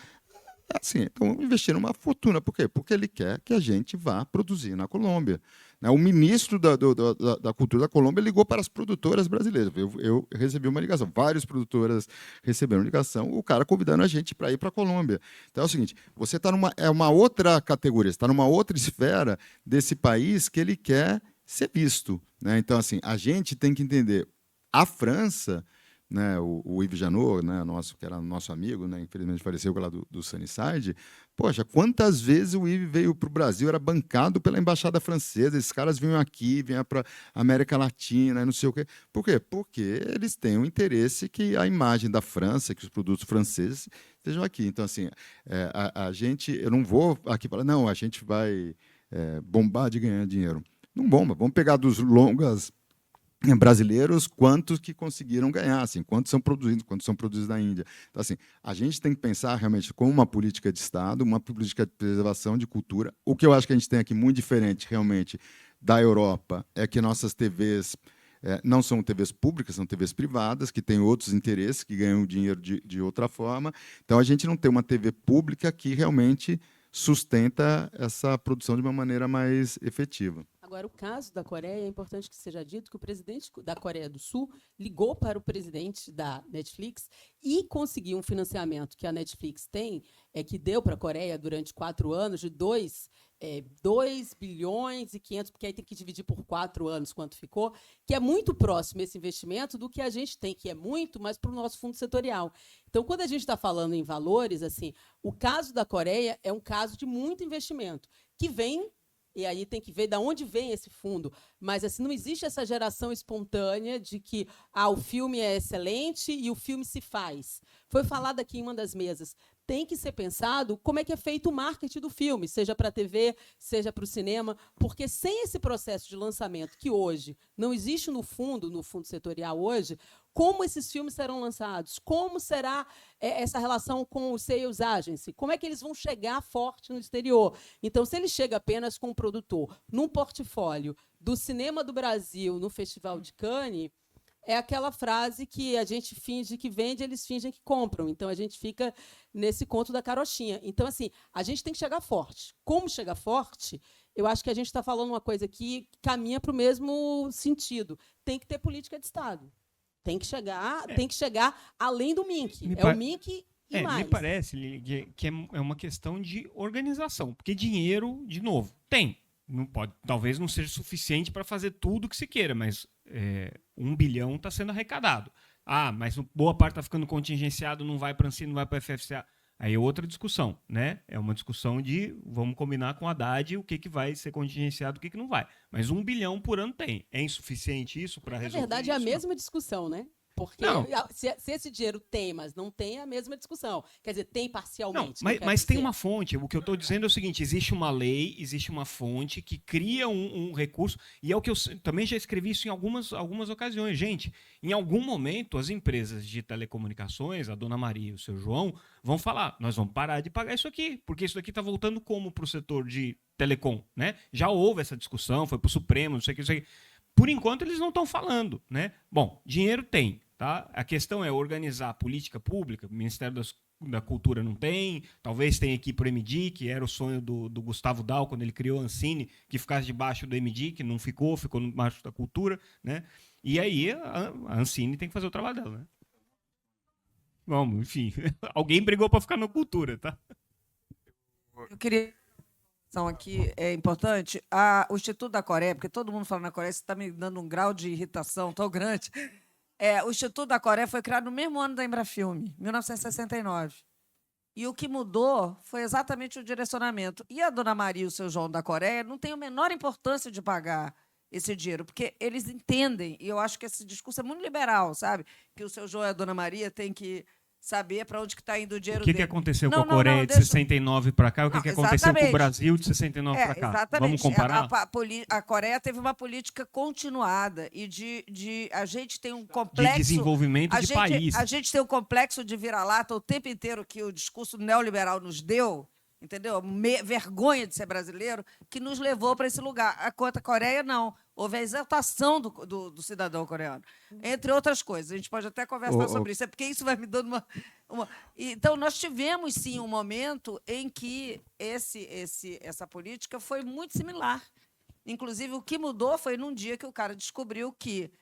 Assim, estão investindo uma fortuna. Por quê? Porque ele quer que a gente vá produzir na Colômbia. O ministro da Cultura da Colômbia ligou para as produtoras brasileiras. Eu recebi uma ligação, várias produtoras receberam ligação, o cara convidando a gente para ir para a Colômbia. Então é o seguinte, você está uma outra categoria, está numa outra esfera desse país que ele quer ser visto. Né? Então, assim, a gente tem que entender, a França... Né, o Yves Janot, né, que era nosso amigo, né, infelizmente faleceu lá do Sunnyside. Poxa, quantas vezes o Yves veio para o Brasil, era bancado pela Embaixada Francesa, esses caras vinham aqui, vinham para a América Latina, não sei o quê. Por quê? Porque eles têm um interesse que a imagem da França, que os produtos franceses estejam aqui. Então, assim, a gente, eu não vou aqui falar, não, a gente vai bombar de ganhar dinheiro. Não bomba, vamos pegar dos longas brasileiros, quantos que conseguiram ganhar, assim, quantos são produzidos na Índia. Então, assim, a gente tem que pensar realmente como uma política de Estado, uma política de preservação de cultura. O que eu acho que a gente tem aqui muito diferente, realmente, da Europa, é que nossas TVs não são TVs públicas, são TVs privadas, que têm outros interesses, que ganham dinheiro de outra forma. Então, a gente não tem uma TV pública que realmente sustenta essa produção de uma maneira mais efetiva. Agora, o caso da Coreia, é importante que seja dito que o presidente da Coreia do Sul ligou para o presidente da Netflix e conseguiu um financiamento que a Netflix tem, que deu para a Coreia durante 4 anos, de 2 bilhões e 500, porque aí tem que dividir por 4 anos quanto ficou, que é muito próximo esse investimento do que a gente tem, que é muito, mas para o nosso fundo setorial. Então, quando a gente está falando em valores, assim, o caso da Coreia é um caso de muito investimento, que vem... E aí tem que ver de onde vem esse fundo. Mas assim, não existe essa geração espontânea de que o filme é excelente e o filme se faz. Foi falado aqui em uma das mesas. Tem que ser pensado como é que é feito o marketing do filme, seja para a TV, seja para o cinema, porque sem esse processo de lançamento, que hoje não existe no fundo setorial hoje, como esses filmes serão lançados? Como será essa relação com o sales agency? Como é que eles vão chegar forte no exterior? Então, se ele chega apenas com um produtor num portfólio do cinema do Brasil no Festival de Cannes, é aquela frase que a gente finge que vende, eles fingem que compram. Então, a gente fica nesse conto da carochinha. Então, assim, a gente tem que chegar forte. Como chegar forte? Eu acho que a gente está falando uma coisa que caminha para o mesmo sentido. Tem que ter política de Estado. Tem que chegar além do MINC. O MINC E mais? Me parece, Lili, que é uma questão de organização. Porque dinheiro, de novo, tem. Não pode, talvez não seja suficiente para fazer tudo o que se queira, mas 1 bilhão está sendo arrecadado. Ah, mas boa parte está ficando contingenciado, não vai para a Ancine, não vai para a FFCA. Aí é outra discussão, né? É uma discussão de vamos combinar com a Haddad o que vai ser contingenciado, o que não vai. Mas 1 bilhão por ano tem. É insuficiente isso para resolver? Na verdade, é a isso? mesma discussão, né? Porque Não. se esse dinheiro tem, mas não tem, é a mesma discussão. Quer dizer, tem Não, parcialmente. mas tem uma fonte. O que eu estou dizendo é o seguinte: existe uma lei, existe uma fonte que cria um recurso, e é o que eu também já escrevi isso em algumas ocasiões. Gente, em algum momento, as empresas de telecomunicações, a Dona Maria e o seu João, vão falar: nós vamos parar de pagar isso aqui, porque isso daqui está voltando como para o setor de telecom, né? Já houve essa discussão, foi para o Supremo, não sei o que, não sei o que. Por enquanto, eles não estão falando, né? Bom, dinheiro tem. Tá? A questão é organizar a política pública. O Ministério da Cultura não tem, talvez tenha aqui para o MDI, que era o sonho do Gustavo Dal, quando ele criou a Ancine, que ficasse debaixo do MDI, que não ficou debaixo da cultura. Né? E aí a Ancine tem que fazer o trabalho dela. Né? Vamos, enfim, alguém brigou para ficar na cultura. Tá? Eu queria... aqui é importante. O Instituto da Coreia, porque todo mundo fala na Coreia, isso está me dando um grau de irritação tão grande. O Instituto da Coreia foi criado no mesmo ano da Embrafilme, 1969. E o que mudou foi exatamente o direcionamento. E a Dona Maria e o seu João da Coreia não têm a menor importância de pagar esse dinheiro, porque eles entendem, e eu acho que esse discurso é muito liberal, sabe? Que o seu João e a Dona Maria têm que saber para onde está indo o dinheiro dele. O que aconteceu com a Coreia de 69 para cá? O que aconteceu com o Brasil de 69 para cá? Exatamente. Vamos comparar? A Coreia teve uma política continuada e a gente tem um complexo... De desenvolvimento de país. A gente tem um complexo de vira-lata o tempo inteiro que o discurso neoliberal nos deu, entendeu? Vergonha de ser brasileiro, que nos levou para esse lugar. A Coreia, não. Houve a exaltação do cidadão coreano, entre outras coisas. A gente pode até conversar sobre isso, porque isso vai me dando uma... Então, nós tivemos, sim, um momento em que essa política foi muito similar. Inclusive, o que mudou foi num dia que o cara descobriu que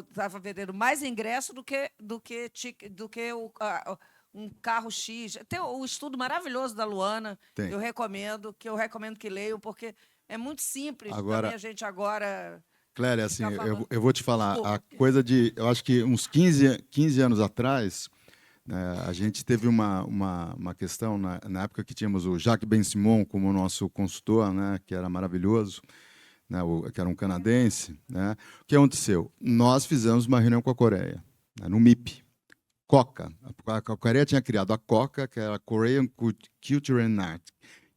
estava vendendo mais ingresso do que um carro X. Tem o estudo maravilhoso da Luana, que eu recomendo que leiam, porque é muito simples. Agora, também a gente agora... Clélia, assim, eu vou te falar, a coisa de... Eu acho que uns 15 anos atrás, né, a gente teve uma questão, na época que tínhamos o Jacques Ben-Simon como nosso consultor, né, que era maravilhoso, né, que era um canadense. Né? O que aconteceu? Nós fizemos uma reunião com a Coreia, né, no MIP. COCA. A Coreia tinha criado a COCA, que era a Korean Culture and Art,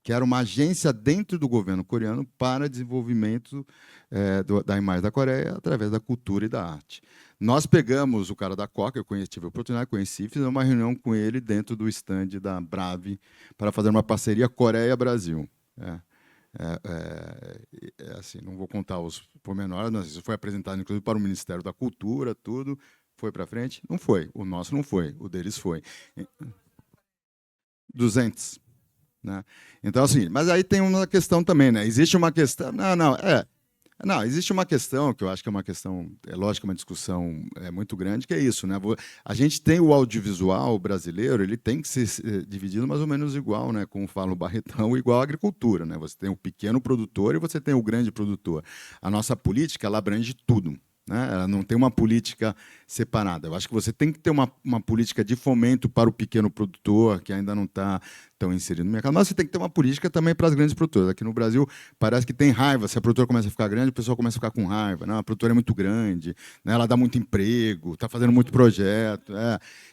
que era uma agência dentro do governo coreano para desenvolvimento da imagem da Coreia através da cultura e da arte. Nós pegamos o cara da COCA, eu tive a oportunidade, fizemos uma reunião com ele dentro do stand da Brave para fazer uma parceria Coreia-Brasil. Assim, não vou contar os pormenores, mas isso foi apresentado, inclusive, para o Ministério da Cultura, tudo. Foi para frente? Não foi. O nosso não foi. O deles foi. 200. Né? Então, assim, mas aí tem uma questão também, né? Existe uma questão... Não, existe uma questão, que eu acho que é uma questão, é lógico, uma discussão muito grande, que é isso, né? A gente tem o audiovisual brasileiro, ele tem que ser dividido mais ou menos igual, né? Como fala o Barretão, igual à agricultura, né? Você tem o pequeno produtor e você tem o grande produtor. A nossa política, ela abrange tudo. Né? Ela não tem uma política separada. Eu acho que você tem que ter uma política de fomento para o pequeno produtor, que ainda não está tão inserido no mercado, mas você tem que ter uma política também para as grandes produtoras. Aqui no Brasil, parece que tem raiva. Se a produtora começa a ficar grande, o pessoal começa a ficar com raiva. Não, a produtora é muito grande, né? Ela dá muito emprego, está fazendo muito projeto.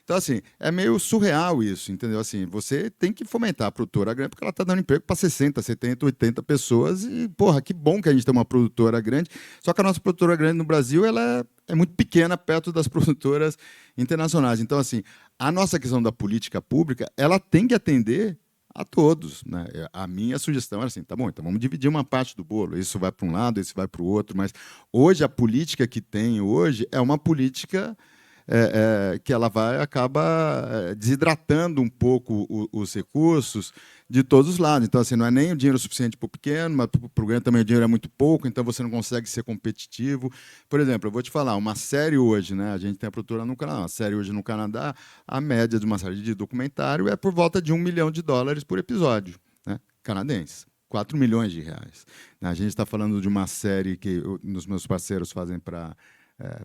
Então, assim, é meio surreal isso, entendeu? Assim, você tem que fomentar a produtora grande, porque ela está dando emprego para 60, 70, 80 pessoas. E, porra, que bom que a gente tem uma produtora grande. Só que a nossa produtora grande no Brasil, ela é muito pequena perto das produtoras internacionais. Então, assim, a nossa questão da política pública, ela tem que atender a todos. Né? A minha sugestão era assim, tá bom, então vamos dividir uma parte do bolo. Isso vai para um lado, isso vai para o outro. Mas hoje, a política que tem hoje é uma política que ela acaba desidratando um pouco os recursos de todos os lados. Então, assim, não é nem o dinheiro suficiente para o pequeno, mas para o grande também o dinheiro é muito pouco, então você não consegue ser competitivo. Por exemplo, eu vou te falar, uma série hoje, né, a gente tem a produtora no Canadá, uma série hoje no Canadá, a média de uma série de documentário é por volta de $1 milhão por episódio, né, canadense. 4 milhões de reais. A gente está falando de uma série que os meus parceiros fazem para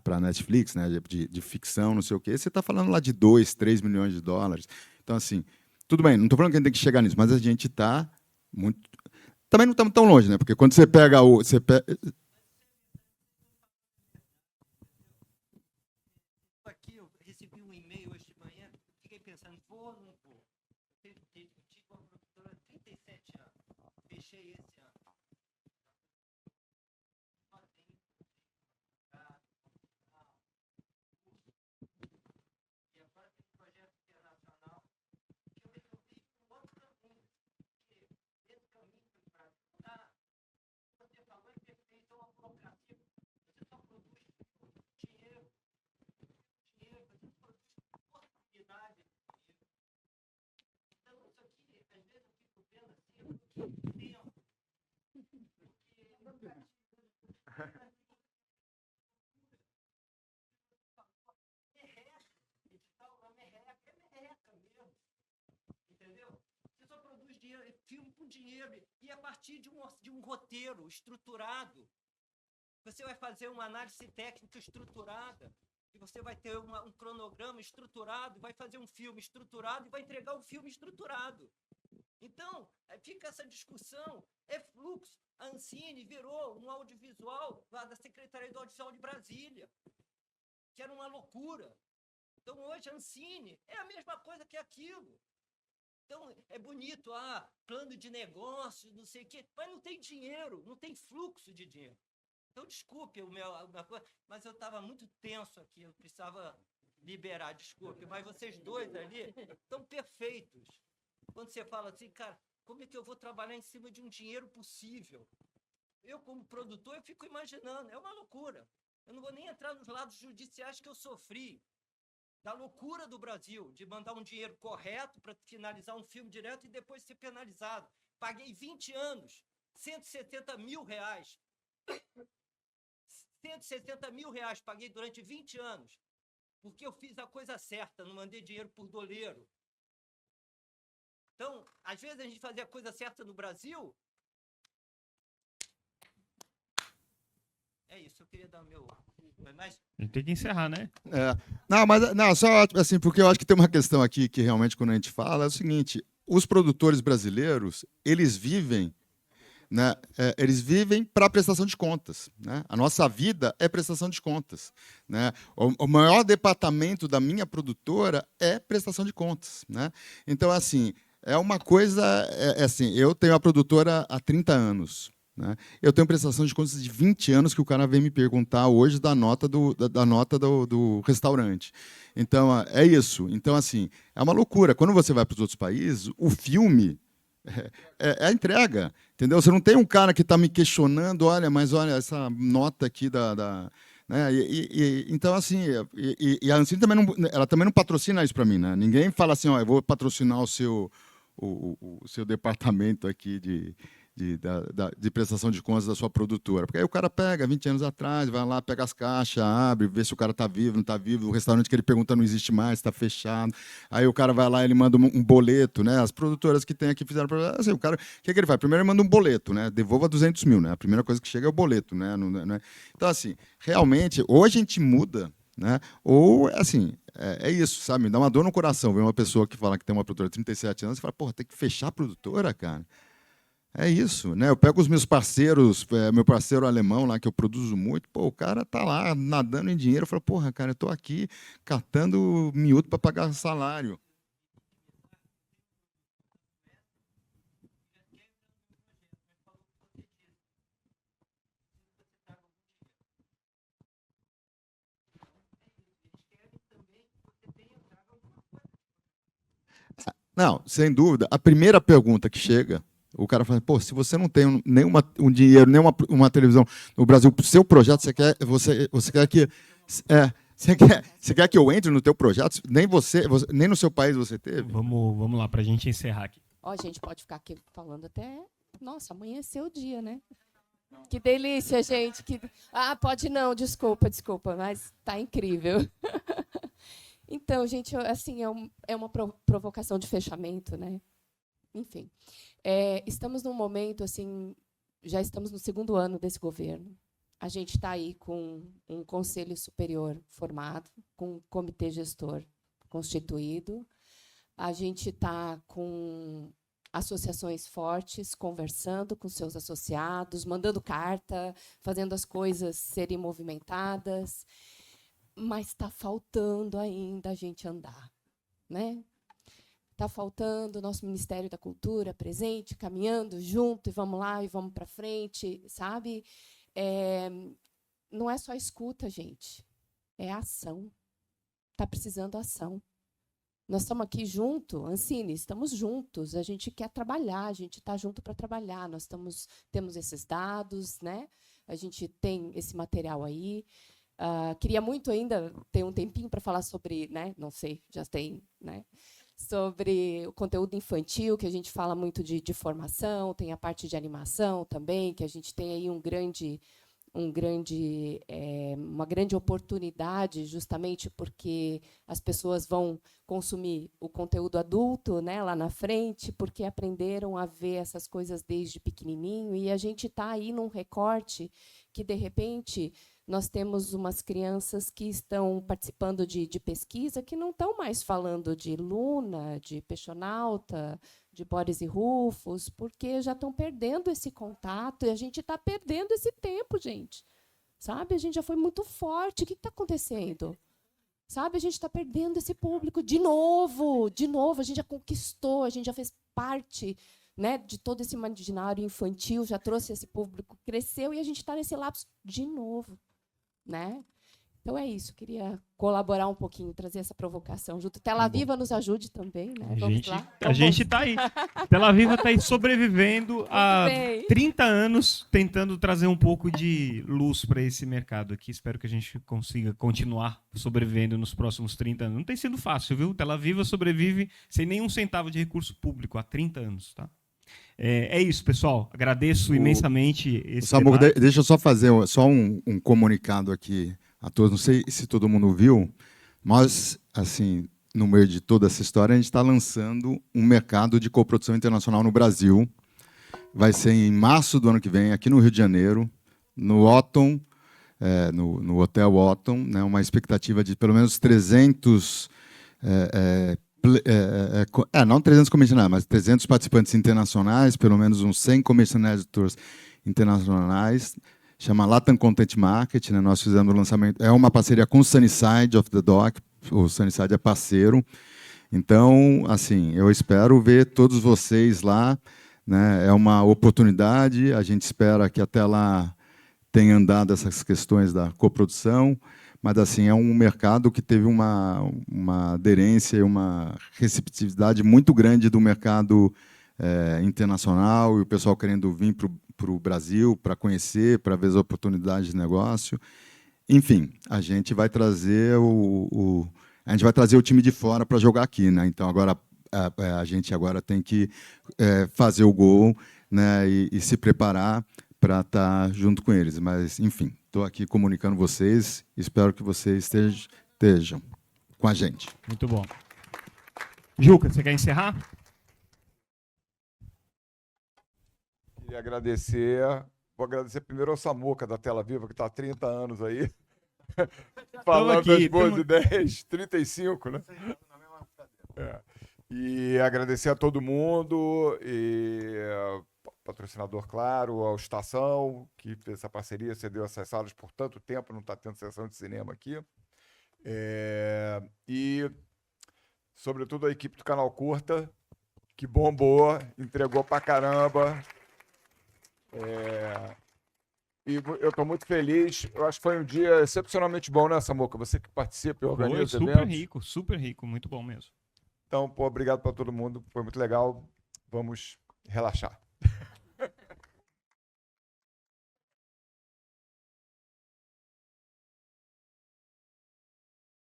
a Netflix, né, de ficção, não sei o quê. Você está falando lá de 2, 3 milhões de dólares. Então, assim, tudo bem, não estou falando que a gente tem que chegar nisso, mas a gente está muito... Também não estamos tão longe, né? Porque quando você pega o... Aqui, eu recebi um e-mail hoje de manhã, fiquei pensando, vou ou não vou? Eu tive com a produtora há 37 anos. Fechei esse ano. E agora tem um projeto internacional que eu resolvi um outro caminho. Porque esse caminho para ajudar, você falou em perfeito, é uma burocracia. Você só produz dinheiro. Você produz oportunidade. Então, isso aqui, às vezes eu fico vendo assim, eu fico tempo. Entendeu? Você só produz dinheiro, filme com dinheiro, e a partir de um roteiro estruturado, você vai fazer uma análise técnica estruturada, e você vai ter um cronograma estruturado, vai fazer um filme estruturado e vai entregar um filme estruturado. Então, fica essa discussão, é fluxo. A Ancine virou um audiovisual lá da Secretaria do Audiovisual de Brasília, que era uma loucura. Então, hoje, a Ancine é a mesma coisa que aquilo. Então, é bonito, plano de negócio, não sei o quê, mas não tem dinheiro, não tem fluxo de dinheiro. Então, desculpe a minha coisa, mas eu estava muito tenso aqui, eu precisava liberar, desculpe, mas vocês dois ali estão perfeitos. Quando você fala assim, cara, como é que eu vou trabalhar em cima de um dinheiro possível? Eu, como produtor, eu fico imaginando, é uma loucura. Eu não vou nem entrar nos lados judiciais que eu sofri, da loucura do Brasil, de mandar um dinheiro correto para finalizar um filme direto e depois ser penalizado. Paguei 20 anos, R$170 mil. 170 mil reais paguei durante 20 anos, porque eu fiz a coisa certa, não mandei dinheiro por doleiro. Então, às vezes a gente fazia a coisa certa no Brasil. É isso, eu queria dar o meu... Mas... A gente tem que encerrar, né? Não, só assim, porque eu acho que tem uma questão aqui que realmente quando a gente fala é o seguinte, os produtores brasileiros, eles vivem, né, eles vivem para prestação de contas, né? A nossa vida é prestação de contas, né? O maior departamento da minha produtora é prestação de contas, né? Então, assim, é uma coisa, assim, eu tenho a produtora há 30 anos, né? Eu tenho prestação de contas de 20 anos que o cara vem me perguntar hoje da nota do restaurante. Então, é isso. Então, assim, é uma loucura. Quando você vai para os outros países, o filme é a entrega, entendeu? Você não tem um cara que está me questionando, olha essa nota aqui né? Então, assim, a Ancine também não patrocina isso para mim, né? Ninguém fala assim, eu vou patrocinar o seu departamento aqui de prestação de contas da sua produtora. Porque aí o cara pega 20 anos atrás, vai lá, pega as caixas, abre, vê se o cara está vivo, não está vivo, o restaurante que ele pergunta não existe mais, está fechado. Aí o cara vai lá, ele manda um boleto, né? As produtoras que tem aqui fizeram... Assim, o cara, o que ele faz? Primeiro ele manda um boleto, né? Devolva 200 mil, né? A primeira coisa que chega é o boleto, né? Então, assim, realmente, ou a gente muda, né? Ou, assim, é isso, sabe? Me dá uma dor no coração ver uma pessoa que fala que tem uma produtora de 37 anos e fala, porra, tem que fechar a produtora, cara? É isso, né? Eu pego os meus parceiros, meu parceiro alemão lá, que eu produzo muito, pô, o cara tá lá nadando em dinheiro, eu falo, porra, cara, eu tô aqui catando miúdo para pagar salário. Não, sem dúvida. A primeira pergunta que chega, o cara fala, pô, se você não tem um dinheiro, nem uma televisão no Brasil, para o seu projeto, você quer que... Você quer que eu entre no teu projeto? Nem no seu país você teve? Vamos lá, para a gente encerrar aqui. Ó, a gente pode ficar aqui falando até... Nossa, amanheceu o dia, né? Que delícia, gente. Ah, pode não, desculpa, mas tá incrível. Então, gente, assim, é uma provocação de fechamento, né? Enfim, estamos num momento, assim, já estamos no 2º ano desse governo. A gente está aí com um conselho superior formado, com um comitê gestor constituído. A gente está com associações fortes, conversando com seus associados, mandando carta, fazendo as coisas serem movimentadas, mas está faltando ainda a gente andar, né? Está faltando o nosso Ministério da Cultura presente, caminhando junto, e vamos lá, e vamos para frente, sabe? Não é só escuta, gente, é ação. Está precisando ação. Nós estamos aqui juntos, Ancine, estamos juntos, a gente quer trabalhar, a gente está junto para trabalhar, temos esses dados, né? A gente tem esse material aí. Queria muito ainda ter um tempinho para falar sobre, né? Não sei, já tem, né? Sobre o conteúdo infantil, que a gente fala muito de formação, tem a parte de animação também, que a gente tem aí uma grande oportunidade, justamente porque as pessoas vão consumir o conteúdo adulto, né, lá na frente, porque aprenderam a ver essas coisas desde pequenininho, e a gente está aí num recorte que, de repente, nós temos umas crianças que estão participando de pesquisa que não estão mais falando de Luna, de Peixonauta, de Boris e Rufus, porque já estão perdendo esse contato, e a gente está perdendo esse tempo, gente. Sabe? A gente já foi muito forte. O que está acontecendo? Sabe? A gente está perdendo esse público de novo. A gente já conquistou, a gente já fez parte, né, de todo esse imaginário infantil, já trouxe esse público, cresceu, e a gente está nesse lapso de novo, né? Então é isso, queria colaborar um pouquinho, trazer essa provocação junto. Tela Viva nos ajude também, né? Vamos lá. A gente está aí. Tela Viva está aí sobrevivendo há 30 anos, tentando trazer um pouco de luz para esse mercado aqui. Espero que a gente consiga continuar sobrevivendo nos próximos 30 anos. Não tem sido fácil, viu? Tela Viva sobrevive sem nenhum centavo de recurso público há 30 anos, tá? É isso, pessoal. Agradeço imensamente esse Samuca, deixa eu só fazer um comunicado aqui a todos. Não sei se todo mundo viu, mas, assim, no meio de toda essa história, a gente está lançando um mercado de coprodução internacional no Brasil. Vai ser em março do ano que vem, aqui no Rio de Janeiro, no Otton, no Hotel Otton, né, uma expectativa de pelo menos 300... não 300 comissionários, mas 300 participantes internacionais, pelo menos uns 100 commissionaires internacionais. Chama Latam Content Market, né? Nós fizemos o lançamento. É uma parceria com o Sunnyside of the Dock. O Sunnyside é parceiro. Então, assim, eu espero ver todos vocês lá, né? É uma oportunidade. A gente espera que até lá tenha andado essas questões da coprodução. Mas, assim, é um mercado que teve uma aderência e uma receptividade muito grande do mercado internacional, e o pessoal querendo vir para o Brasil para conhecer, para ver as oportunidades de negócio. Enfim, a gente vai trazer o time de fora para jogar aqui, né? Então agora a gente agora tem que fazer o gol, né? E se preparar para estar junto com eles. Mas, enfim, estou aqui comunicando vocês. Espero que vocês estejam com a gente. Muito bom. Juca, você quer encerrar? Queria agradecer. Vou agradecer primeiro ao Samuca, da Tela Viva, que está há 30 anos aí, falando aqui, das boas ideias. 35, né? E agradecer a todo mundo, e patrocinador, claro, ao Estação, que fez essa parceria, cedeu essas salas por tanto tempo, não está tendo sessão de cinema aqui. E, sobretudo, a equipe do Canal Curta, que bombou, entregou pra caramba. E eu estou muito feliz. Eu acho que foi um dia excepcionalmente bom, né, Samuca? Você que participa e organiza eventos. Super rico, muito bom mesmo. Então, obrigado para todo mundo. Foi muito legal. Vamos relaxar.